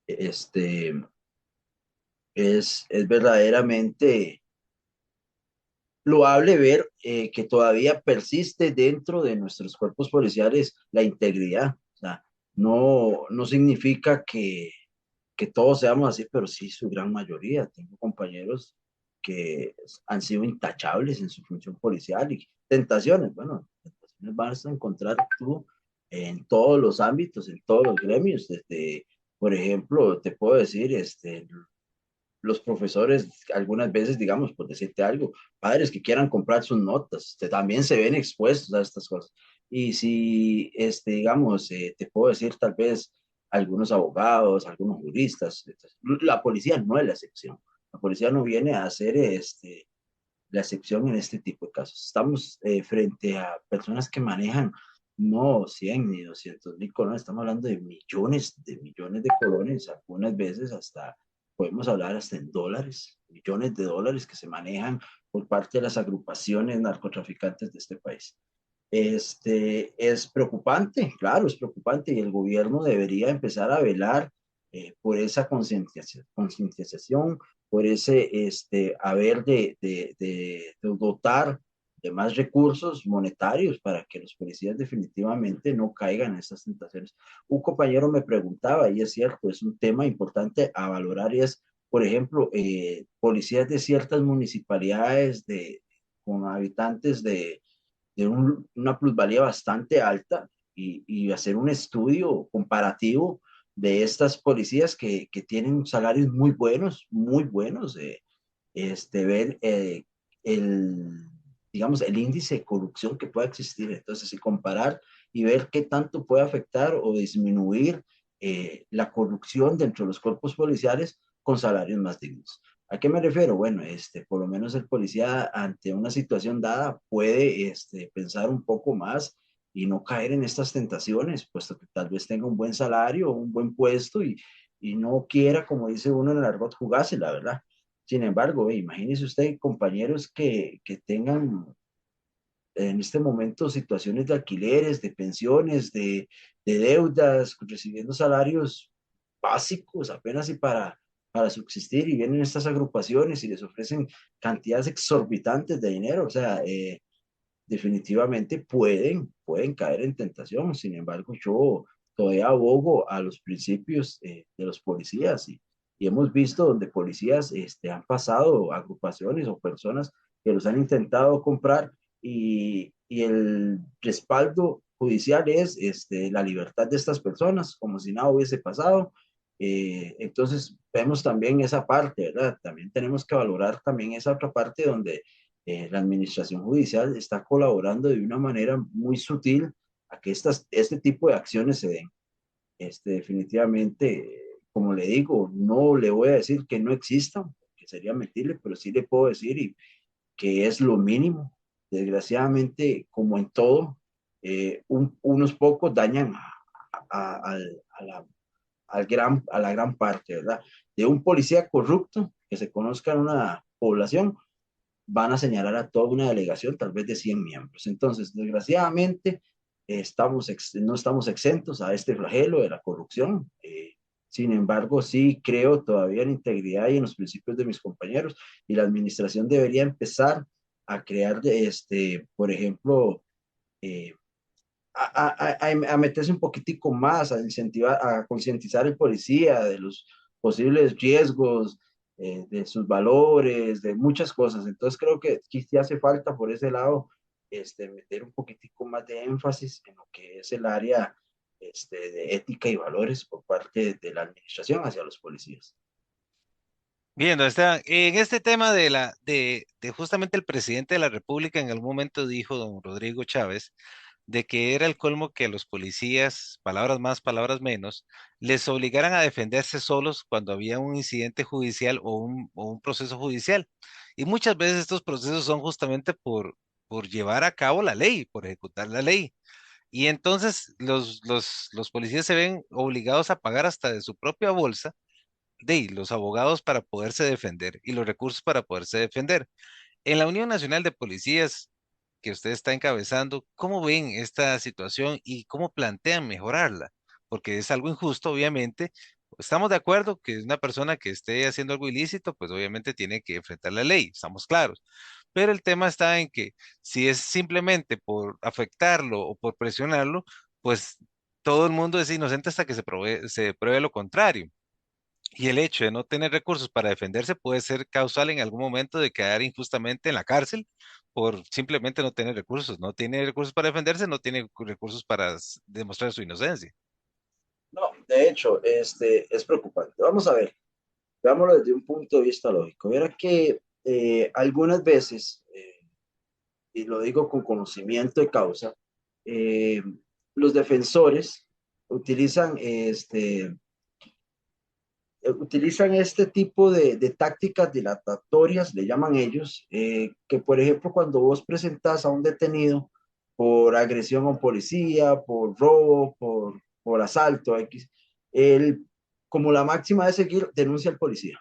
este es verdaderamente loable ver que todavía persiste dentro de nuestros cuerpos policiales la integridad. O sea, no significa que todos seamos así, pero sí su gran mayoría. Tengo compañeros que han sido intachables en su función policial y tentaciones, bueno, tentaciones vas a encontrar tú en todos los ámbitos, en todos los gremios, desde, por ejemplo, te puedo decir, los profesores algunas veces, digamos, por decirte algo, padres que quieran comprar sus notas, también se ven expuestos a estas cosas. Y si, digamos, te puedo decir tal vez algunos abogados, algunos juristas, la policía no es la excepción. La policía no viene a hacer la excepción en este tipo de casos. Estamos frente a personas que manejan no 100 ni 200.000 colones, estamos hablando de millones de colones, algunas veces hasta podemos hablar hasta en dólares, millones de dólares que se manejan por parte de las agrupaciones narcotraficantes de este país. Es preocupante, claro, es preocupante y el gobierno debería empezar a velar por esa concientización, por ese haber de dotar de más recursos monetarios para que los policías definitivamente no caigan en esas tentaciones. Un compañero me preguntaba, y es cierto, es un tema importante a valorar, y es, por ejemplo, policías de ciertas municipalidades con habitantes una plusvalía bastante alta y hacer un estudio comparativo de estas policías que tienen salarios muy buenos, ver el, digamos, el índice de corrupción que pueda existir. Entonces, y comparar y ver qué tanto puede afectar o disminuir la corrupción dentro de los cuerpos policiales con salarios más dignos. ¿A qué me refiero? Bueno, por lo menos el policía ante una situación dada puede pensar un poco más y no caer en estas tentaciones, puesto que tal vez tenga un buen salario, un buen puesto y no quiera, como dice uno en el argot, jugarse, la verdad. Sin embargo, imagínese usted compañeros que tengan en este momento situaciones de alquileres, de pensiones, de deudas, recibiendo salarios básicos apenas y para para subsistir y vienen estas agrupaciones y les ofrecen cantidades exorbitantes de dinero, o sea, definitivamente pueden caer en tentación. Sin embargo, yo todavía abogo a los principios de los policías y hemos visto donde policías han pasado agrupaciones o personas que los han intentado comprar y el respaldo judicial es la libertad de estas personas, como si nada hubiese pasado. Entonces, vemos también esa parte, ¿verdad? También tenemos que valorar también esa otra parte donde la administración judicial está colaborando de una manera muy sutil a que este tipo de acciones se den. Definitivamente, como le digo, no le voy a decir que no existan, que sería mentirle, pero sí le puedo decir que es lo mínimo. Desgraciadamente, como en todo, unos pocos dañan a la gran parte, ¿verdad? De un policía corrupto que se conozca en una población, van a señalar a toda una delegación, tal vez de 100 miembros. Entonces, desgraciadamente, no estamos exentos a este flagelo de la corrupción. Sin embargo, sí creo todavía en la integridad y en los principios de mis compañeros y la administración debería empezar a crear, por ejemplo, eh, a meterse un poquitico más, a incentivar, a concientizar al policía de los posibles riesgos, de sus valores, de muchas cosas. Entonces creo que sí hace falta por ese lado meter un poquitico más de énfasis en lo que es el área de ética y valores por parte de la administración hacia los policías. Bien, don Esteban, en este tema de justamente el presidente de la República en algún momento dijo, don Rodrigo Chávez, de que era el colmo que a los policías, palabras más, palabras menos, les obligaran a defenderse solos cuando había un incidente judicial o un proceso judicial. Y muchas veces estos procesos son justamente por llevar a cabo la ley, por ejecutar la ley. Y entonces los policías se ven obligados a pagar hasta de su propia bolsa de los abogados para poderse defender y los recursos para poderse defender. En la Unión Nacional de Policías que usted está encabezando, ¿cómo ven esta situación y cómo plantean mejorarla? Porque es algo injusto, obviamente. Estamos de acuerdo que una persona que esté haciendo algo ilícito, pues obviamente tiene que enfrentar la ley, estamos claros. Pero el tema está en que si es simplemente por afectarlo o por presionarlo, pues todo el mundo es inocente hasta que se pruebe lo contrario. Y el hecho de no tener recursos para defenderse puede ser causal en algún momento de quedar injustamente en la cárcel por simplemente no tener recursos. No tiene recursos para defenderse, no tiene recursos para demostrar su inocencia. No, de hecho, es preocupante. Vamos a ver, veámoslo desde un punto de vista lógico. Verá que algunas veces, y lo digo con conocimiento de causa, eh, los defensores utilizan utilizan este tipo de tácticas dilatatorias, le llaman ellos, que por ejemplo cuando vos presentás a un detenido por agresión a un policía, por robo, por asalto, X, él, como la máxima de seguir, denuncia al policía.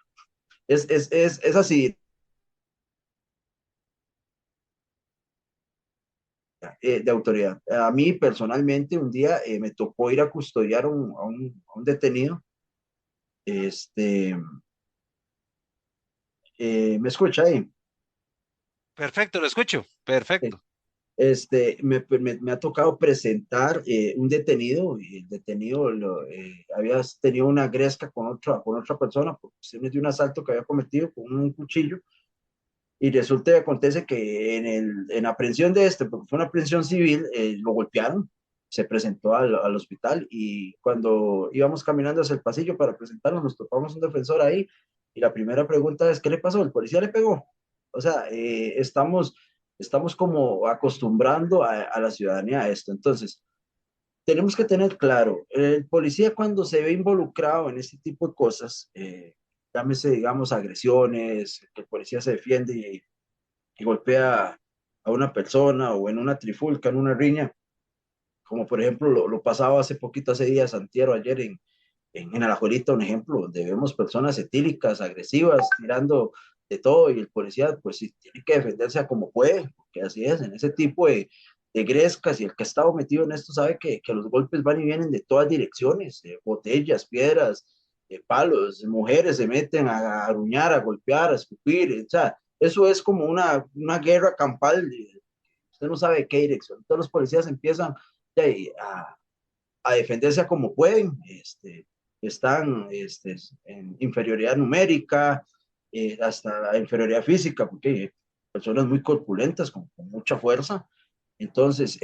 Es así, de autoridad. A mí personalmente un día me tocó ir a custodiar a un detenido. Este, ¿Me escucha ahí? Perfecto, lo escucho. Perfecto. Me ha tocado presentar un detenido, y el detenido había tenido una gresca con otra persona por cuestiones de un asalto que había cometido con un cuchillo, y resulta y acontece que en aprehensión de porque fue una aprehensión civil, lo golpearon, se presentó al hospital, y cuando íbamos caminando hacia el pasillo para presentarnos, nos topamos un defensor ahí, y la primera pregunta es, ¿qué le pasó? ¿El policía le pegó? O sea, estamos como acostumbrando a la ciudadanía a esto. Entonces, tenemos que tener claro, el policía cuando se ve involucrado en este tipo de cosas, llámese, digamos, agresiones, que el policía se defiende y golpea a una persona o en una trifulca, en una riña, como por ejemplo lo pasaba hace poquito, hace días, antier o ayer en Alajuelita, un ejemplo, donde vemos personas etílicas, agresivas, tirando de todo y el policía pues sí tiene que defenderse a como puede, porque así es, en ese tipo de grescas y el que ha estado metido en esto sabe que los golpes van y vienen de todas direcciones, botellas, piedras, palos, mujeres se meten a aruñar, a golpear, a escupir, o sea, eso es como una guerra campal, usted no sabe qué dirección, todos los policías empiezan a defenderse como pueden, están en inferioridad numérica, hasta inferioridad física, porque personas muy corpulentas, con mucha fuerza. Entonces,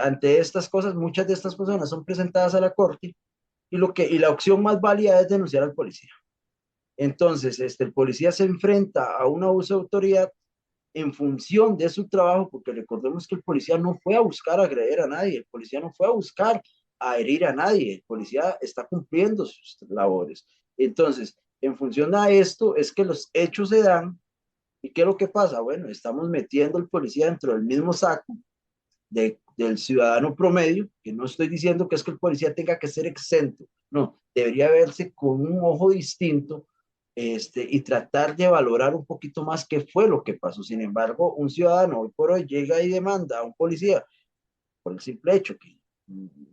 ante estas cosas, muchas de estas personas son presentadas a la corte y la opción más válida es denunciar al policía. Entonces, el policía se enfrenta a un abuso de autoridad en función de su trabajo, porque recordemos que el policía no fue a buscar agredir a nadie, el policía no fue a buscar a herir a nadie, el policía está cumpliendo sus labores. Entonces, en función a esto es que los hechos se dan. ¿Y qué es lo que pasa? Bueno, estamos metiendo al policía dentro del mismo saco del ciudadano promedio, que no estoy diciendo que es que el policía tenga que ser exento, no, debería verse con un ojo distinto, y tratar de valorar un poquito más qué fue lo que pasó. Sin embargo, un ciudadano hoy por hoy llega y demanda a un policía por el simple hecho que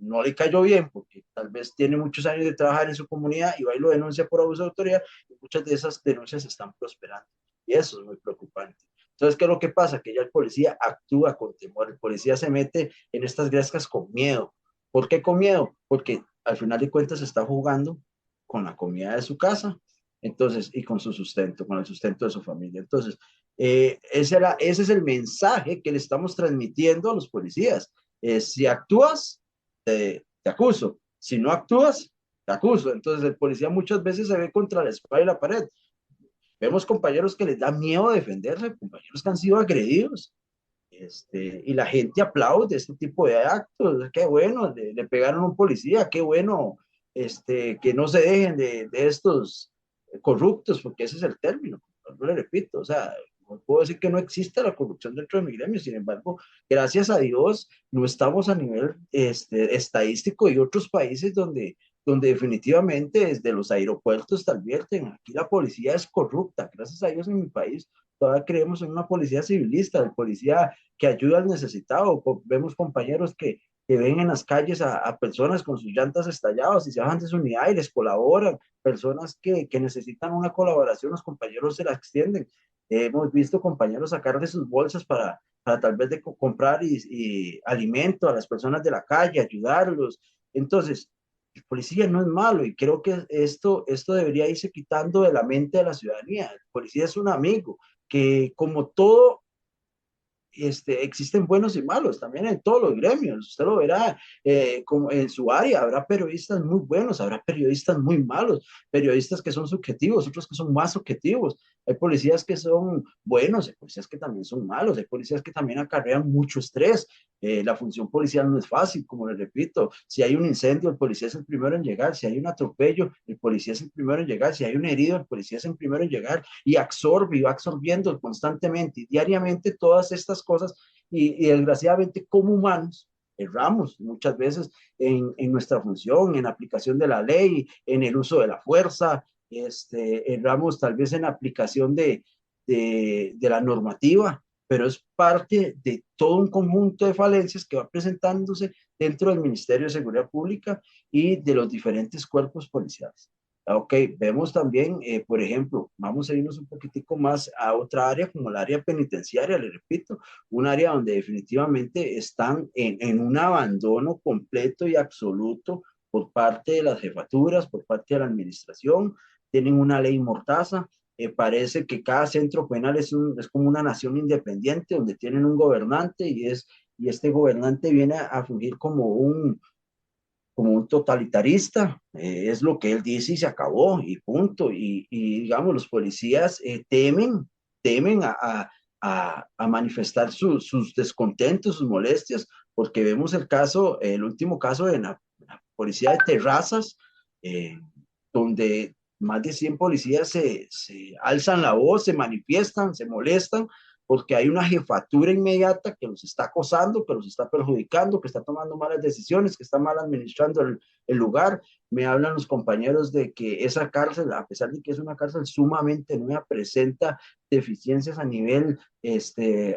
no le cayó bien, porque tal vez tiene muchos años de trabajar en su comunidad y va y lo denuncia por abuso de autoridad, y muchas de esas denuncias están prosperando. Y eso es muy preocupante. Entonces, ¿qué es lo que pasa? Que ya el policía actúa con temor, el policía se mete en estas grescas con miedo. ¿Por qué con miedo? Porque al final de cuentas está jugando con la comida de su casa, entonces, y con su sustento, con el sustento de su familia. Entonces, ese es el mensaje que le estamos transmitiendo a los policías. Si actúas, te acuso. Si no actúas, te acuso. Entonces el policía muchas veces se ve contra la espalda y la pared. Vemos compañeros que les da miedo defenderse, compañeros que han sido agredidos. Y la gente aplaude este tipo de actos. Qué bueno, le pegaron a un policía, qué bueno, que no se dejen de estos corruptos, porque ese es el término. No le repito, o sea, no puedo decir que no exista la corrupción dentro de mi gremio, sin embargo, gracias a Dios, no estamos a nivel estadístico y otros países donde definitivamente desde los aeropuertos te advierten, aquí la policía es corrupta, gracias a Dios en mi país todavía creemos en una policía civilista, de policía que ayuda al necesitado. Vemos compañeros que ven en las calles a personas con sus llantas estalladas y se bajan de su unidad y les colaboran, personas que necesitan una colaboración, los compañeros se la extienden. Hemos visto compañeros sacar de sus bolsas para tal vez comprar y alimento a las personas de la calle, ayudarlos. Entonces, el policía no es malo y creo que esto debería irse quitando de la mente de la ciudadanía. El policía es un amigo que como todo existen buenos y malos también en todos los gremios. Usted lo verá, como en su área habrá periodistas muy buenos, habrá periodistas muy malos, periodistas que son subjetivos, otros que son más objetivos. Hay policías que son buenos, hay policías que también son malos, hay policías que también acarrean mucho estrés. La función policial no es fácil, como les repito. Si hay un incendio, el policía es el primero en llegar. Si hay un atropello, el policía es el primero en llegar. Si hay un herido, el policía es el primero en llegar y absorbe y va absorbiendo constantemente y diariamente todas estas cosas. Y desgraciadamente, como humanos, erramos muchas veces en nuestra función, en la aplicación de la ley, en el uso de la fuerza. Erramos tal vez en la aplicación de la normativa, pero es parte de todo un conjunto de falencias que va presentándose dentro del Ministerio de Seguridad Pública y de los diferentes cuerpos policiales. Ok, vemos también, por ejemplo, vamos a irnos un poquitico más a otra área como el área penitenciaria, le repito, un área donde definitivamente están en un abandono completo y absoluto por parte de las jefaturas, por parte de la administración, tienen una ley mortaza. Parece que cada centro penal es como una nación independiente donde tienen un gobernante y este gobernante viene a fungir como un totalitarista. Es lo que él dice y se acabó y punto. Y digamos, los policías temen a manifestar sus descontentos, sus molestias, porque vemos el último caso de la policía de Terrazas, donde más de 100 policías se alzan la voz, se manifiestan, se molestan, porque hay una jefatura inmediata que los está acosando, que los está perjudicando, que está tomando malas decisiones, que está mal administrando el lugar. Me hablan los compañeros de que esa cárcel, a pesar de que es una cárcel sumamente nueva, presenta deficiencias a nivel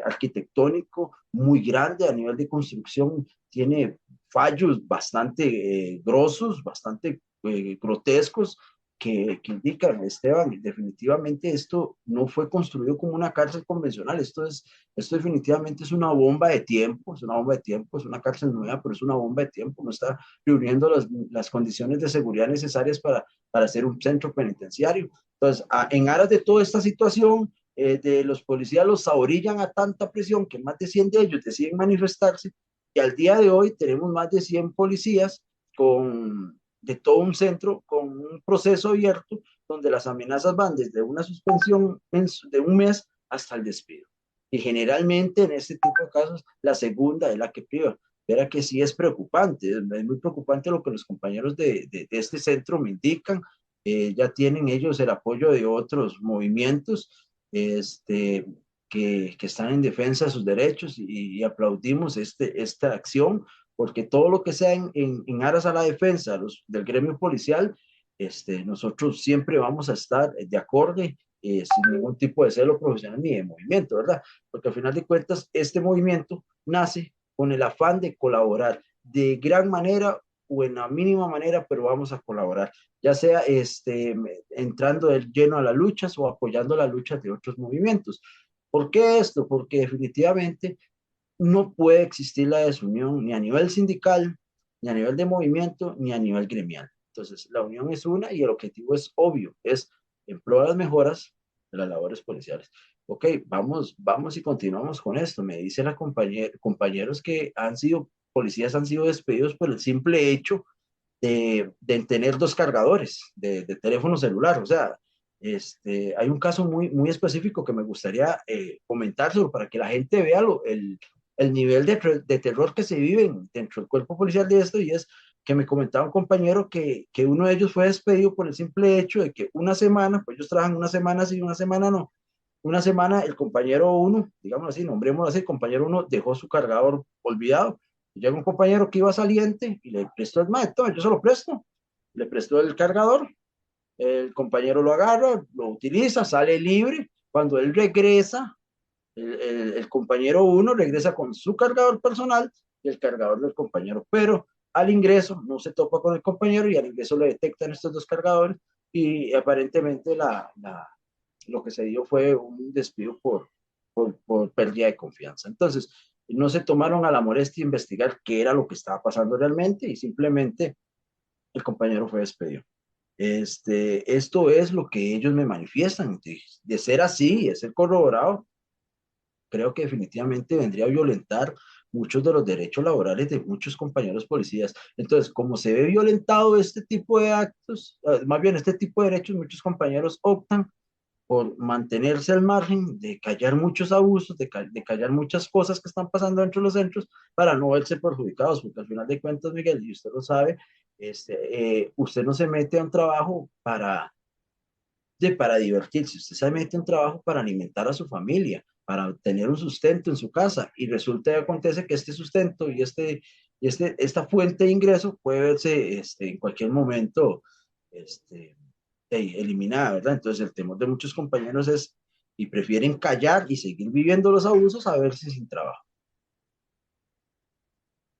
arquitectónico muy grande, a nivel de construcción tiene fallos bastante grosos, bastante grotescos, que indican, Esteban, definitivamente esto no fue construido como una cárcel convencional, esto definitivamente es una bomba de tiempo, es una bomba de tiempo, es una cárcel nueva, pero es una bomba de tiempo, no está reuniendo las condiciones de seguridad necesarias para hacer un centro penitenciario. Entonces, en aras de toda esta situación, de los policías los ahorillan a tanta presión que más de 100 de ellos deciden manifestarse, y al día de hoy tenemos más de 100 policías de todo un centro con un proceso abierto donde las amenazas van desde una suspensión de un mes hasta el despido. Y generalmente en este tipo de casos la segunda es la que priva. Verá que sí es preocupante, es muy preocupante lo que los compañeros de este centro me indican. Ya tienen ellos el apoyo de otros movimientos que están en defensa de sus derechos, y aplaudimos esta acción, porque todo lo que sea en aras a la defensa del gremio policial, nosotros siempre vamos a estar de acorde, sin ningún tipo de celo profesional ni de movimiento, ¿verdad? Porque al final de cuentas, este movimiento nace con el afán de colaborar de gran manera o en la mínima manera, pero vamos a colaborar, ya sea entrando de lleno a las luchas o apoyando las luchas de otros movimientos. ¿Por qué esto? Porque definitivamente no puede existir la desunión ni a nivel sindical, ni a nivel de movimiento, ni a nivel gremial. Entonces, la unión es una y el objetivo es obvio, es en pro de las mejoras de las labores policiales. Ok, vamos y continuamos con esto. Me dicen los compañeros que policías han sido despedidos por el simple hecho de tener dos cargadores de teléfono celular. O sea, hay un caso muy específico que me gustaría comentárselo para que la gente vea el nivel de terror que se vive dentro del cuerpo policial de esto, y es que me comentaba un compañero que uno de ellos fue despedido por el simple hecho de que una semana, pues ellos trabajan una semana sí, una semana no, una semana el compañero uno, digamos así, nombrémoslo así, el compañero uno dejó su cargador olvidado, y llega un compañero que iba saliente y le prestó el maestro, yo se lo presto, le prestó el cargador, el compañero lo agarra, lo utiliza, sale libre, cuando él regresa, el compañero uno regresa con su cargador personal y el cargador del compañero, pero al ingreso no se topa con el compañero, y al ingreso le detectan estos dos cargadores, y aparentemente lo que se dio fue un despido por pérdida de confianza. Entonces, no se tomaron a la molestia de investigar qué era lo que estaba pasando realmente, y simplemente el compañero fue despedido. Esto es lo que ellos me manifiestan. De ser así, de ser corroborado, creo que definitivamente vendría a violentar muchos de los derechos laborales de muchos compañeros policías. Entonces, como se ve violentado este tipo de actos, más bien este tipo de derechos, muchos compañeros optan por mantenerse al margen, de callar muchos abusos, de callar muchas cosas que están pasando dentro de los centros para no verse perjudicados, porque al final de cuentas, Miguel, y usted lo sabe, usted no se mete a un trabajo para divertirse, usted se mete a un trabajo para alimentar a su familia, para tener un sustento en su casa, y resulta y acontece que este sustento esta fuente de ingreso puede verse en cualquier momento este, eliminada, ¿verdad? Entonces el temor de muchos compañeros y prefieren callar y seguir viviendo los abusos a verse sin trabajo.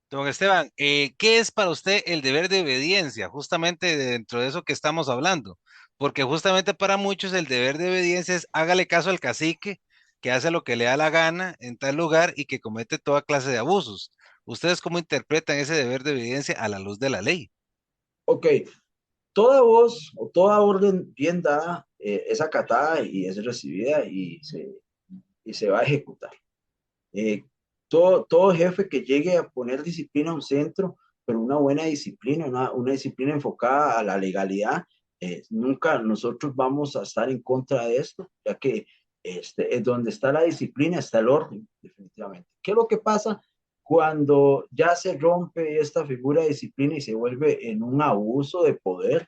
Don Esteban, ¿qué es para usted el deber de obediencia? Justamente dentro de eso que estamos hablando, porque justamente para muchos el deber de obediencia es hágale caso al cacique, que hace lo que le da la gana en tal lugar y que comete toda clase de abusos. ¿Ustedes cómo interpretan ese deber de obediencia a la luz de la ley? Ok, toda voz o toda orden bien dada es acatada y es recibida y se va a ejecutar. Eh, todo jefe que llegue a poner disciplina a un centro, pero una buena disciplina, una disciplina enfocada a la legalidad, nunca nosotros vamos a estar en contra de esto, ya que es donde está la disciplina, está el orden, definitivamente. ¿Qué es lo que pasa cuando ya se rompe esta figura de disciplina y se vuelve en un abuso de poder?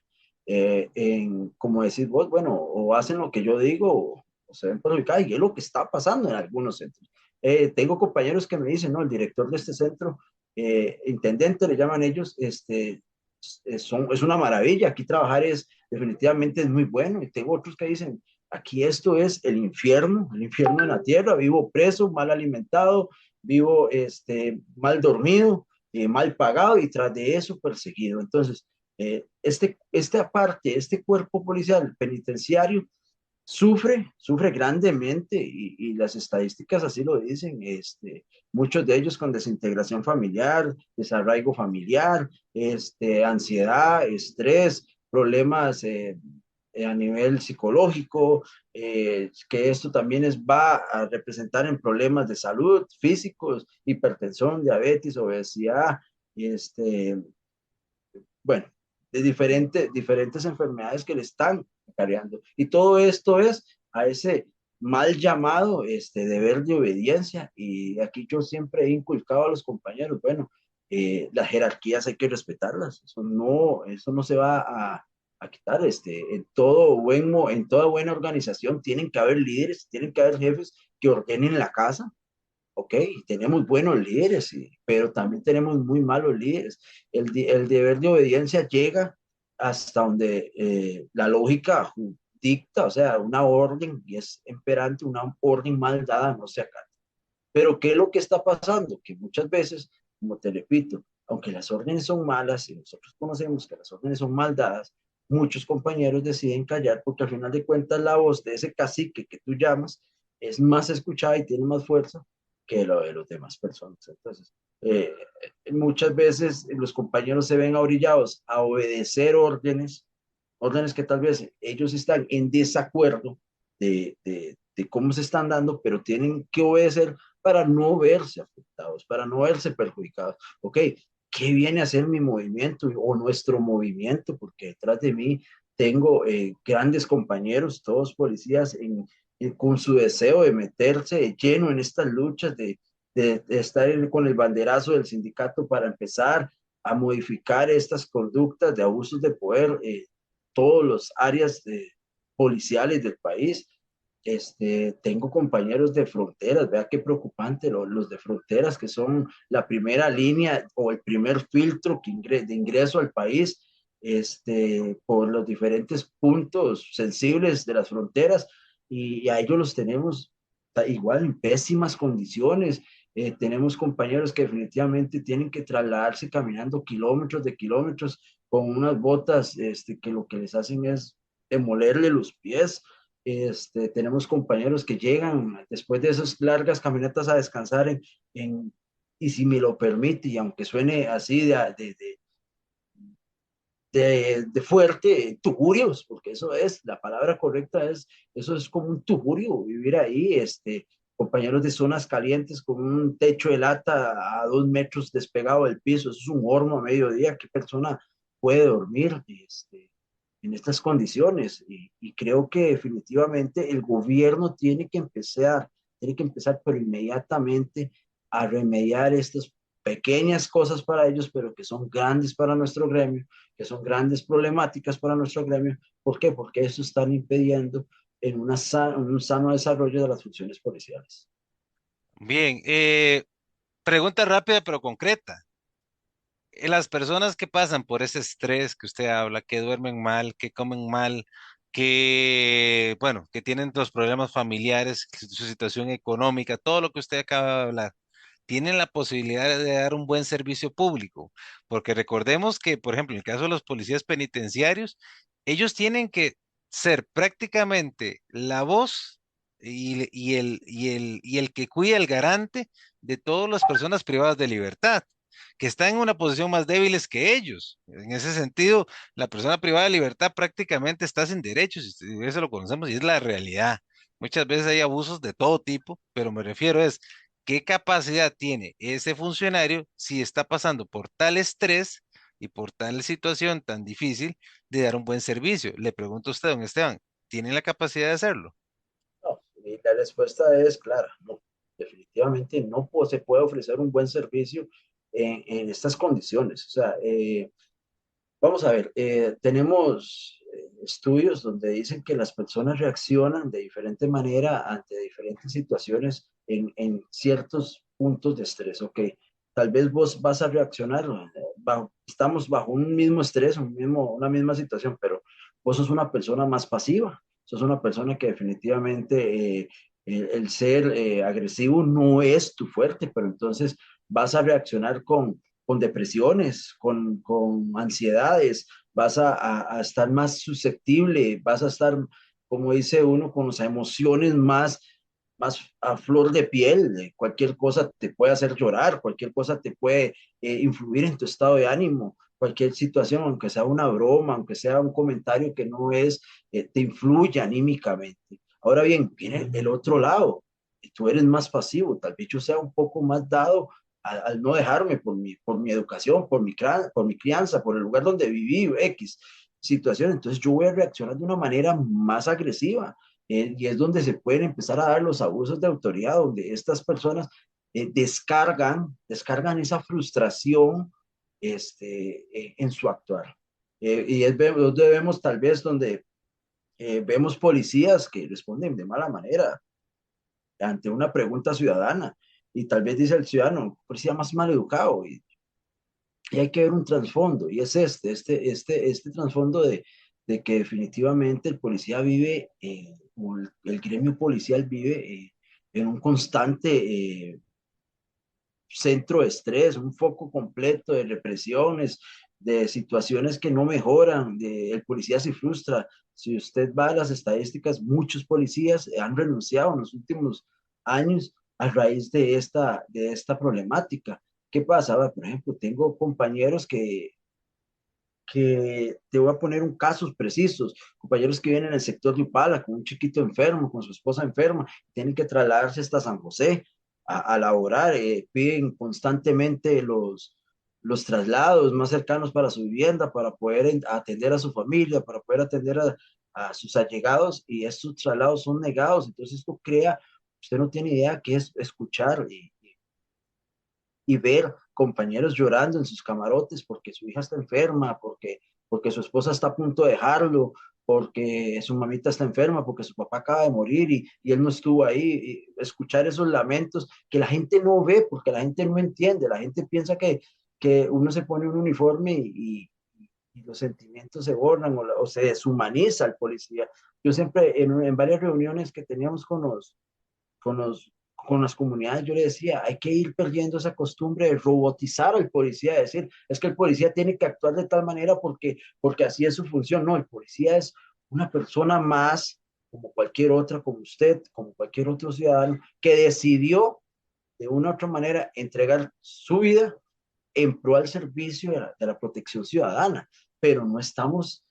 Como decís vos, bueno, o hacen lo que yo digo o se ven perjudicados, y es lo que está pasando en algunos centros. Tengo compañeros que me dicen, no, el director de este centro, intendente le llaman ellos, es una maravilla, aquí trabajar definitivamente es muy bueno, y tengo otros que dicen, aquí esto es el infierno en la tierra, vivo preso, mal alimentado, vivo mal dormido, mal pagado, y tras de eso perseguido. Entonces, Este cuerpo policial penitenciario sufre grandemente y las estadísticas así lo dicen, muchos de ellos con desintegración familiar, desarraigo familiar, ansiedad, estrés, problemas a nivel psicológico, que esto también va a representar en problemas de salud físicos, hipertensión, diabetes, obesidad, este, bueno, de diferentes enfermedades que le están acarreando. Y todo esto es a ese mal llamado deber de obediencia. Y aquí yo siempre he inculcado a los compañeros, bueno, las jerarquías hay que respetarlas, eso no se va a quitar. En toda buena organización tienen que haber líderes, tienen que haber jefes que ordenen la casa. Ok, tenemos buenos líderes, sí, pero también tenemos muy malos líderes. El deber de obediencia llega hasta donde la lógica dicta, o sea, una orden, y es imperante, una orden mal dada no se acata. Pero ¿qué es lo que está pasando? Que muchas veces, como te repito, aunque las órdenes son malas y nosotros conocemos que las órdenes son mal dadas, muchos compañeros deciden callar porque al final de cuentas la voz de ese cacique que tú llamas es más escuchada y tiene más fuerza que lo de los demás personas. Entonces, muchas veces los compañeros se ven orillados a obedecer órdenes que tal vez ellos están en desacuerdo de cómo se están dando, pero tienen que obedecer para no verse afectados, para no verse perjudicados. Ok, ¿qué viene a ser mi movimiento o nuestro movimiento? Porque detrás de mí tengo grandes compañeros, todos policías, con su deseo de meterse lleno en estas luchas, de estar con el banderazo del sindicato para empezar a modificar estas conductas de abusos de poder, todas las áreas policiales del país. Tengo compañeros de fronteras, vea qué preocupante, los de fronteras que son la primera línea o el primer filtro de ingreso al país, por los diferentes puntos sensibles de las fronteras, y a ellos los tenemos igual en pésimas condiciones. Tenemos compañeros que definitivamente tienen que trasladarse caminando kilómetros de kilómetros con unas botas, que lo que les hacen es demolerle los pies. Tenemos compañeros que llegan después de esas largas caminatas a descansar y si me lo permite, y aunque suene así de fuerte, tugurios, porque eso es, la palabra correcta es, eso es como un tugurio, vivir ahí, compañeros de zonas calientes con un techo de lata a 2 metros despegado del piso, eso es un horno a mediodía, ¿qué persona puede dormir en estas condiciones? Y creo que definitivamente el gobierno tiene que empezar, pero inmediatamente a remediar estas pequeñas cosas para ellos, pero que son grandes para nuestro gremio, que son grandes problemáticas para nuestro gremio. ¿Por qué? Porque eso están impidiendo un sano desarrollo de las funciones policiales. Bien, pregunta rápida pero concreta. Las personas que pasan por ese estrés que usted habla, que duermen mal, que comen mal, que, bueno, que tienen los problemas familiares, su situación económica, todo lo que usted acaba de hablar, tienen la posibilidad de dar un buen servicio público. Porque recordemos que, por ejemplo, en el caso de los policías penitenciarios, ellos tienen que ser prácticamente la voz y el que cuida, el garante de todas las personas privadas de libertad, que están en una posición más débiles que ellos. En ese sentido, la persona privada de libertad prácticamente está sin derechos, y eso lo conocemos y es la realidad. Muchas veces hay abusos de todo tipo, pero me refiero es qué capacidad tiene ese funcionario si está pasando por tal estrés y por tal situación tan difícil de dar un buen servicio. Le pregunto a usted, don Esteban, ¿tiene la capacidad de hacerlo? No, y la respuesta es clara, no, definitivamente no se puede ofrecer un buen servicio en estas condiciones. O sea, vamos a ver, tenemos estudios donde dicen que las personas reaccionan de diferente manera ante diferentes situaciones en ciertos puntos de estrés. Ok, tal vez vos vas a reaccionar, estamos bajo un mismo estrés, una misma situación, pero vos sos una persona más pasiva, sos una persona que definitivamente el ser agresivo no es tu fuerte, pero entonces vas a reaccionar con depresiones, con ansiedades, vas a estar más susceptible, vas a estar, como dice uno, con las emociones más a flor de piel. Cualquier cosa te puede hacer llorar, cualquier cosa te puede influir en tu estado de ánimo, cualquier situación, aunque sea una broma, aunque sea un comentario que no es, te influye anímicamente. Ahora bien, viene el otro lado, y tú eres más pasivo, tal vez yo sea un poco más dado al no dejarme por mi educación, por mi crianza, por el lugar donde viví, X situación, entonces yo voy a reaccionar de una manera más agresiva, y es donde se pueden empezar a dar los abusos de autoridad, donde estas personas descargan esa frustración en su actuar. Y es donde vemos tal vez donde vemos policías que responden de mala manera ante una pregunta ciudadana y tal vez dice el ciudadano, policía más mal educado y hay que ver un trasfondo y es este trasfondo de que definitivamente el policía vive, o el gremio policial vive en un constante centro de estrés, un foco completo de represiones, de situaciones que no mejoran, el policía se frustra. Si usted va a las estadísticas, muchos policías han renunciado en los últimos años a raíz de esta problemática. ¿Qué pasa? Por ejemplo, tengo compañeros que te voy a poner un casos precisos, compañeros que vienen en el sector de Upala con un chiquito enfermo, con su esposa enferma, tienen que trasladarse hasta San José a laborar, piden constantemente los traslados más cercanos para su vivienda, para poder atender a su familia, para poder atender a sus allegados, y estos traslados son negados, entonces esto crea, usted no tiene idea qué es escuchar y ver compañeros llorando en sus camarotes porque su hija está enferma, porque su esposa está a punto de dejarlo, porque su mamita está enferma, porque su papá acaba de morir y él no estuvo ahí. Y escuchar esos lamentos que la gente no ve, porque la gente no entiende, la gente piensa que uno se pone un uniforme y los sentimientos se borran o se deshumaniza al policía. Yo siempre en varias reuniones que teníamos con las comunidades, yo le decía, hay que ir perdiendo esa costumbre de robotizar al policía, de decir, es que el policía tiene que actuar de tal manera porque así es su función. No, el policía es una persona más, como cualquier otra, como usted, como cualquier otro ciudadano, que decidió de una u otra manera entregar su vida en pro al servicio de la protección ciudadana, pero no estamos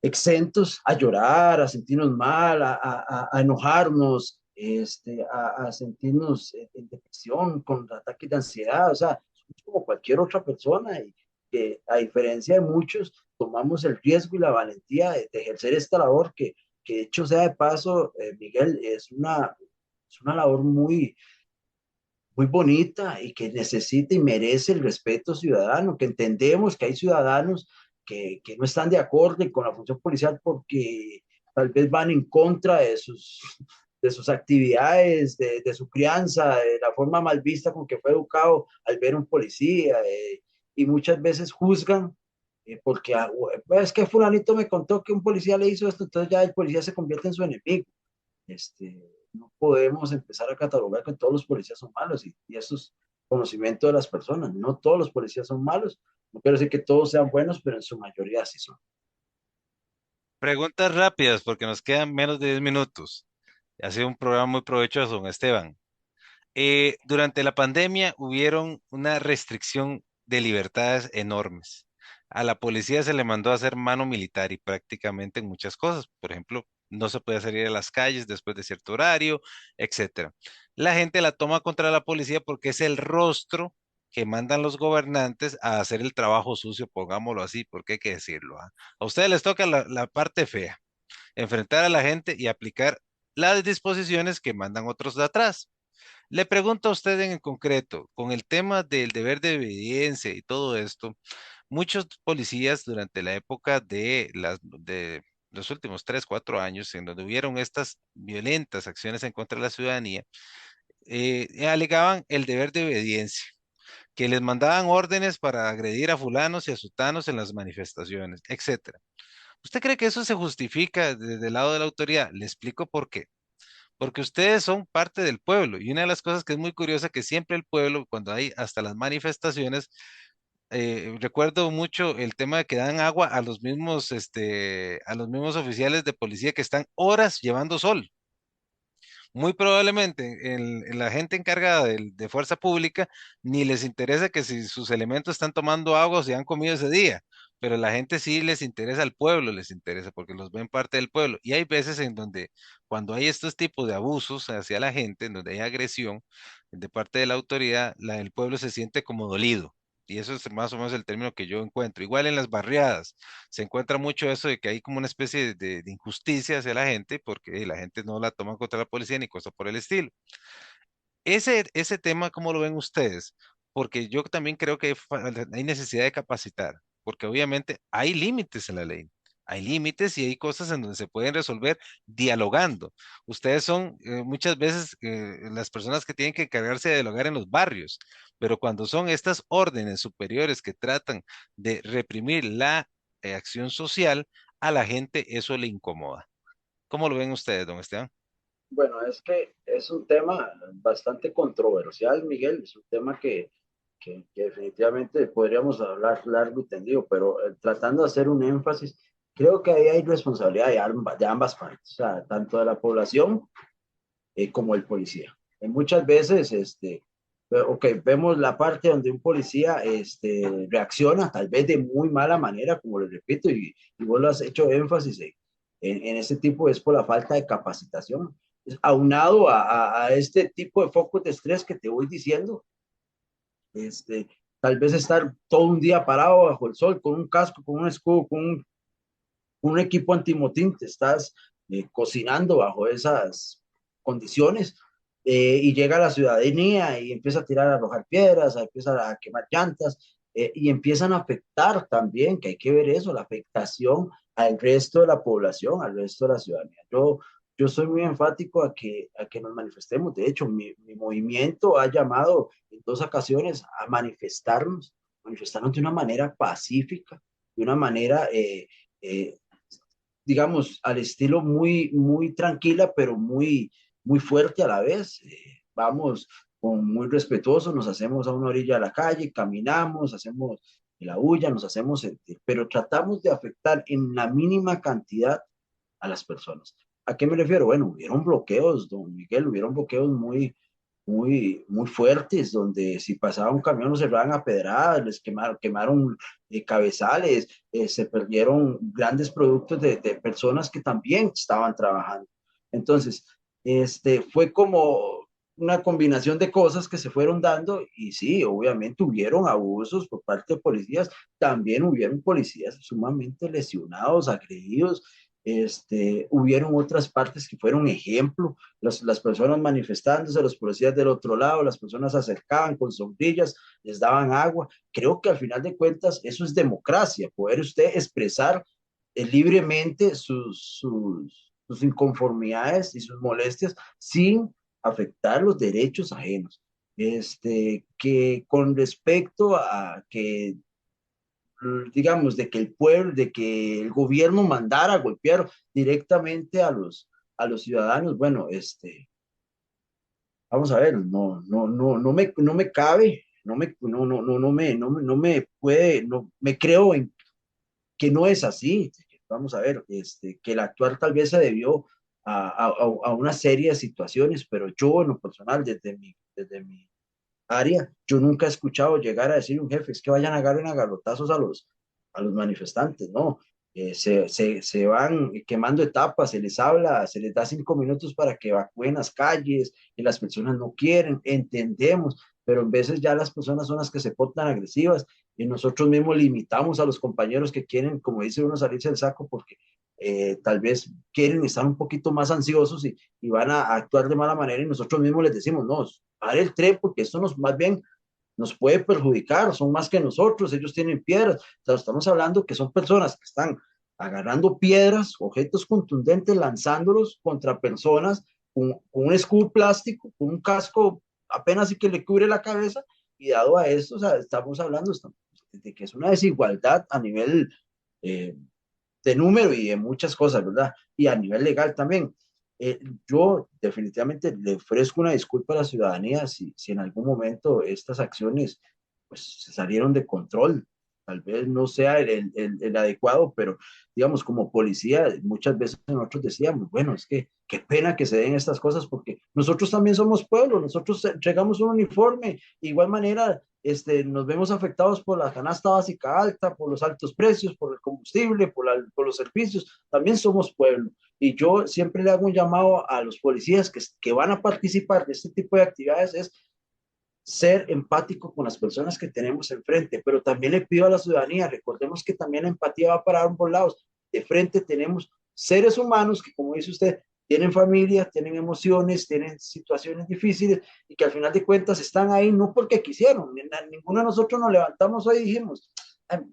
exentos a llorar, a sentirnos mal, a enojarnos, a sentirnos en depresión, con ataques de ansiedad, o sea, somos como cualquier otra persona y que a diferencia de muchos, tomamos el riesgo y la valentía de ejercer esta labor que de hecho sea de paso, Miguel, es una labor muy bonita y que necesita y merece el respeto ciudadano, que entendemos que hay ciudadanos que no están de acuerdo con la función policial porque tal vez van en contra de sus actividades, de su crianza, de la forma mal vista con que fue educado al ver un policía, y muchas veces juzgan porque es que fulanito me contó que un policía le hizo esto, entonces ya el policía se convierte en su enemigo. No podemos empezar a catalogar que todos los policías son malos y eso es conocimiento de las personas. No todos los policías son malos, no quiero decir que todos sean buenos, pero en su mayoría sí son. Preguntas rápidas porque nos quedan menos de 10 minutos. Ha sido un programa muy provechoso, don Esteban. Durante la pandemia hubieron una restricción de libertades enormes. A la policía se le mandó a hacer mano militar y prácticamente en muchas cosas. Por ejemplo, no se puede salir a las calles después de cierto horario, etcétera. La gente la toma contra la policía porque es el rostro que mandan los gobernantes a hacer el trabajo sucio, pongámoslo así, porque hay que decirlo, ¿ah? A ustedes les toca la parte fea, enfrentar a la gente y aplicar las disposiciones que mandan otros de atrás. Le pregunto a usted en concreto, con el tema del deber de obediencia y todo esto, muchos policías durante la época de los últimos 3, 4 años, en donde hubieron estas violentas acciones en contra de la ciudadanía, alegaban el deber de obediencia, que les mandaban órdenes para agredir a fulanos y a sutanos en las manifestaciones, etcétera. ¿Usted cree que eso se justifica desde el lado de la autoridad? Le explico por qué. porque ustedes son parte del pueblo. Y una de las cosas que es muy curiosa, que siempre el pueblo, cuando hay hasta las manifestaciones, recuerdo mucho el tema de que dan agua a los mismos, a los mismos oficiales de policía que están horas llevando sol. Muy probablemente la gente encargada de fuerza pública ni les interesa que si sus elementos están tomando agua o si han comido ese día, pero la gente sí les interesa, al pueblo les interesa porque los ven parte del pueblo. Y hay veces en donde cuando hay estos tipos de abusos hacia la gente, en donde hay agresión de parte de la autoridad, el pueblo se siente como dolido. Y eso es más o menos el término que yo encuentro. Igual en las barriadas se encuentra mucho eso de que hay como una especie de injusticia hacia la gente porque la gente no la toma contra la policía ni cosa por el estilo. Ese tema, ¿cómo lo ven ustedes? Porque yo también creo que hay necesidad de capacitar, porque obviamente hay límites en la ley. Hay límites y hay cosas en donde se pueden resolver dialogando. Ustedes son muchas veces las personas que tienen que encargarse de dialogar en los barrios, pero cuando son estas órdenes superiores que tratan de reprimir la acción social, a la gente eso le incomoda. ¿Cómo lo ven ustedes, don Esteban? Bueno, es que es un tema bastante controversial, Miguel, es un tema que definitivamente podríamos hablar largo y tendido, pero tratando de hacer un énfasis, creo que ahí hay responsabilidad de ambas partes, o sea, tanto de la población como el policía. Muchas veces, ok, vemos la parte donde un policía reacciona tal vez de muy mala manera, como les repito, y vos lo has hecho énfasis en ese tipo, es por la falta de capacitación. Aunado a este tipo de focos de estrés que te voy diciendo, este, tal vez estar todo un día parado bajo el sol con un casco, con un escudo, con un equipo antimotín, te estás cocinando bajo esas condiciones y llega la ciudadanía y empieza a tirar, a arrojar piedras, empieza a quemar llantas y empiezan a afectar también, que hay que ver eso, la afectación al resto de la población, al resto de la ciudadanía. Yo soy muy enfático a que nos manifestemos. De hecho, mi movimiento ha llamado en dos ocasiones a manifestarnos de una manera pacífica, de una manera digamos, al estilo muy tranquila, pero muy fuerte a la vez. Vamos con muy respetuosos, nos hacemos a una orilla de la calle, caminamos, hacemos la bulla, nos hacemos sentir, pero tratamos de afectar en la mínima cantidad a las personas. ¿A qué me refiero? Bueno, hubieron bloqueos, don Miguel, hubieron bloqueos muy fuertes, donde si pasaba un camión los cerraban a pedradas, les quemaron cabezales, se perdieron grandes productos de personas que también estaban trabajando. Entonces, fue como una combinación de cosas que se fueron dando y sí, obviamente hubieron abusos por parte de policías, también hubieron policías sumamente lesionados, agredidos, hubieron otras partes que fueron ejemplo, las personas manifestándose, los policías del otro lado, las personas se acercaban con sombrillas, les daban agua. Creo que al final de cuentas eso es democracia, poder usted expresar libremente sus inconformidades y sus molestias sin afectar los derechos ajenos. Que con respecto a que digamos, de que el pueblo, de que el gobierno mandara a golpear directamente a los ciudadanos, bueno, vamos a ver, no me cabe, no me puede, no me creo en que no es así. Vamos a ver, que el actuar tal vez se debió a una serie de situaciones, pero yo en lo personal, desde mi área, yo nunca he escuchado llegar a decir un jefe, es que vayan a agarrar a garrotazos a los manifestantes, no. Se van quemando etapas, se les habla, se les da 5 minutos para que evacúen las calles y las personas no quieren, entendemos, pero en veces ya las personas son las que se portan agresivas y nosotros mismos limitamos a los compañeros que quieren, como dice uno, salirse del saco porque tal vez quieren estar un poquito más ansiosos y van a actuar de mala manera y nosotros mismos les decimos, no, pare el tren porque esto más bien nos puede perjudicar, son más que nosotros, ellos tienen piedras, o sea, estamos hablando que son personas que están agarrando piedras, objetos contundentes, lanzándolos contra personas con un escudo plástico, con un casco apenas y que le cubre la cabeza, y dado a esto, o sea, estamos hablando de que es una desigualdad a nivel de número y de muchas cosas, ¿verdad? Y a nivel legal también. Eh, yo definitivamente le ofrezco una disculpa a la ciudadanía si en algún momento estas acciones pues se salieron de control. Tal vez no sea el adecuado, pero digamos, como policía, muchas veces nosotros decíamos, bueno, es que qué pena que se den estas cosas porque nosotros también somos pueblo, nosotros entregamos un uniforme, de igual manera, nos vemos afectados por la canasta básica alta, por los altos precios, por el combustible, por los servicios, también somos pueblo. Y yo siempre le hago un llamado a los policías que van a participar de este tipo de actividades, es ser empático con las personas que tenemos enfrente, pero también le pido a la ciudadanía, recordemos que también la empatía va para ambos lados. De frente tenemos seres humanos que, como dice usted, tienen familia, tienen emociones, tienen situaciones difíciles y que al final de cuentas están ahí no porque quisieron. Ninguno de nosotros nos levantamos hoy y dijimos,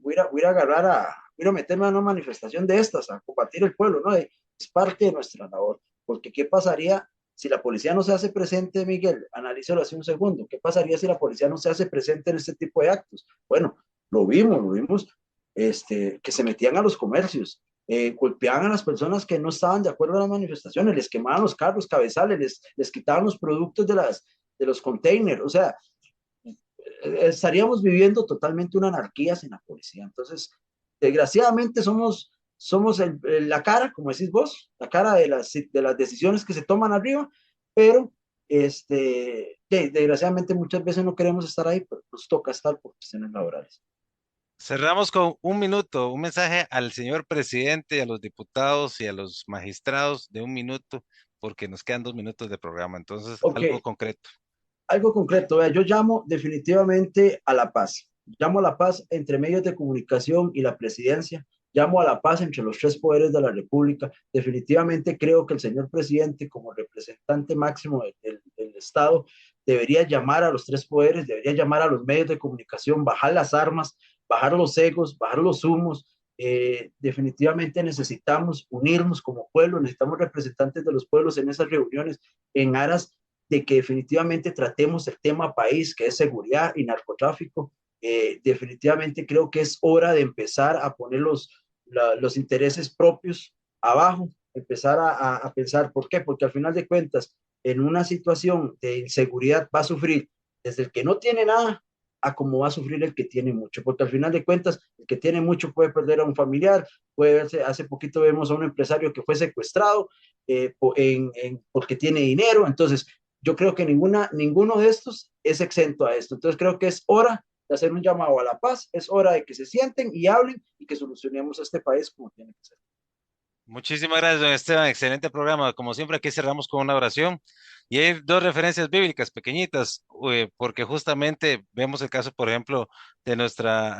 voy a ir a agarrar voy a meterme a una manifestación de estas, a combatir el pueblo, ¿no? Es parte de nuestra labor, porque ¿qué pasaría si la policía no se hace presente, Miguel? Analízalo hace un segundo. ¿Qué pasaría si la policía no se hace presente en este tipo de actos? Bueno, lo vimos, que se metían a los comercios, golpeaban a las personas que no estaban de acuerdo a las manifestaciones, les quemaban los carros, cabezales, les quitaban los productos de los containers. O sea, estaríamos viviendo totalmente una anarquía sin la policía. Entonces, desgraciadamente somos la cara, como decís vos, la cara de las decisiones que se toman arriba, pero desgraciadamente muchas veces no queremos estar ahí, pero nos toca estar por cuestiones laborales. Cerramos con un minuto, un mensaje al señor presidente, a los diputados y a los magistrados de un minuto, porque nos quedan 2 minutos de programa. Entonces, Ok, algo concreto. algo concreto, vea, yo llamo definitivamente a la paz. Llamo a la paz entre medios de comunicación y la presidencia. Llamo a la paz entre los tres poderes de la República. Definitivamente creo que el señor presidente, como representante máximo del Estado, debería llamar a los tres poderes, debería llamar a los medios de comunicación, bajar las armas, bajar los egos, bajar los humos. Definitivamente necesitamos unirnos como pueblo, necesitamos representantes de los pueblos en esas reuniones en aras de que definitivamente tratemos el tema país, que es seguridad y narcotráfico. Definitivamente creo que es hora de empezar a poner los intereses propios abajo, empezar a pensar, ¿por qué? Porque al final de cuentas, en una situación de inseguridad va a sufrir desde el que no tiene nada a cómo va a sufrir el que tiene mucho, porque al final de cuentas, el que tiene mucho puede perder a un familiar, puede verse, hace poquito vemos a un empresario que fue secuestrado porque tiene dinero. Entonces yo creo que ninguno de estos es exento a esto. Entonces creo que es hora de hacer un llamado a la paz, es hora de que se sienten y hablen y que solucionemos este país como tiene que ser. Muchísimas gracias, don Esteban. Excelente programa. Como siempre, aquí cerramos con una oración. Y hay 2 referencias bíblicas pequeñitas, porque justamente vemos el caso, por ejemplo, de nuestra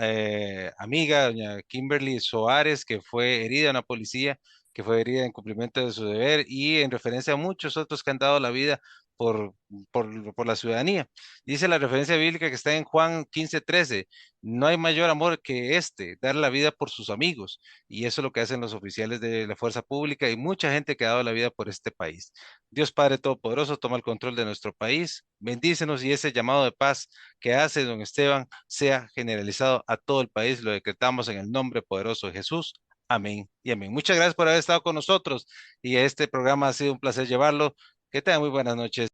amiga, doña Kimberly Soares, que fue herida en una policía, que fue herida en cumplimiento de su deber, y en referencia a muchos otros que han dado la vida por, por la ciudadanía. Dice la referencia bíblica que está en Juan 15:13: no hay mayor amor que este, dar la vida por sus amigos. Y eso es lo que hacen los oficiales de la fuerza pública y mucha gente que ha dado la vida por este país. Dios Padre Todopoderoso toma el control de nuestro país. Bendícenos y ese llamado de paz que hace don Esteban sea generalizado a todo el país. Lo decretamos en el nombre poderoso de Jesús. Amén y amén. Muchas gracias por haber estado con nosotros y este programa ha sido un placer llevarlo. Que tengan muy buenas noches.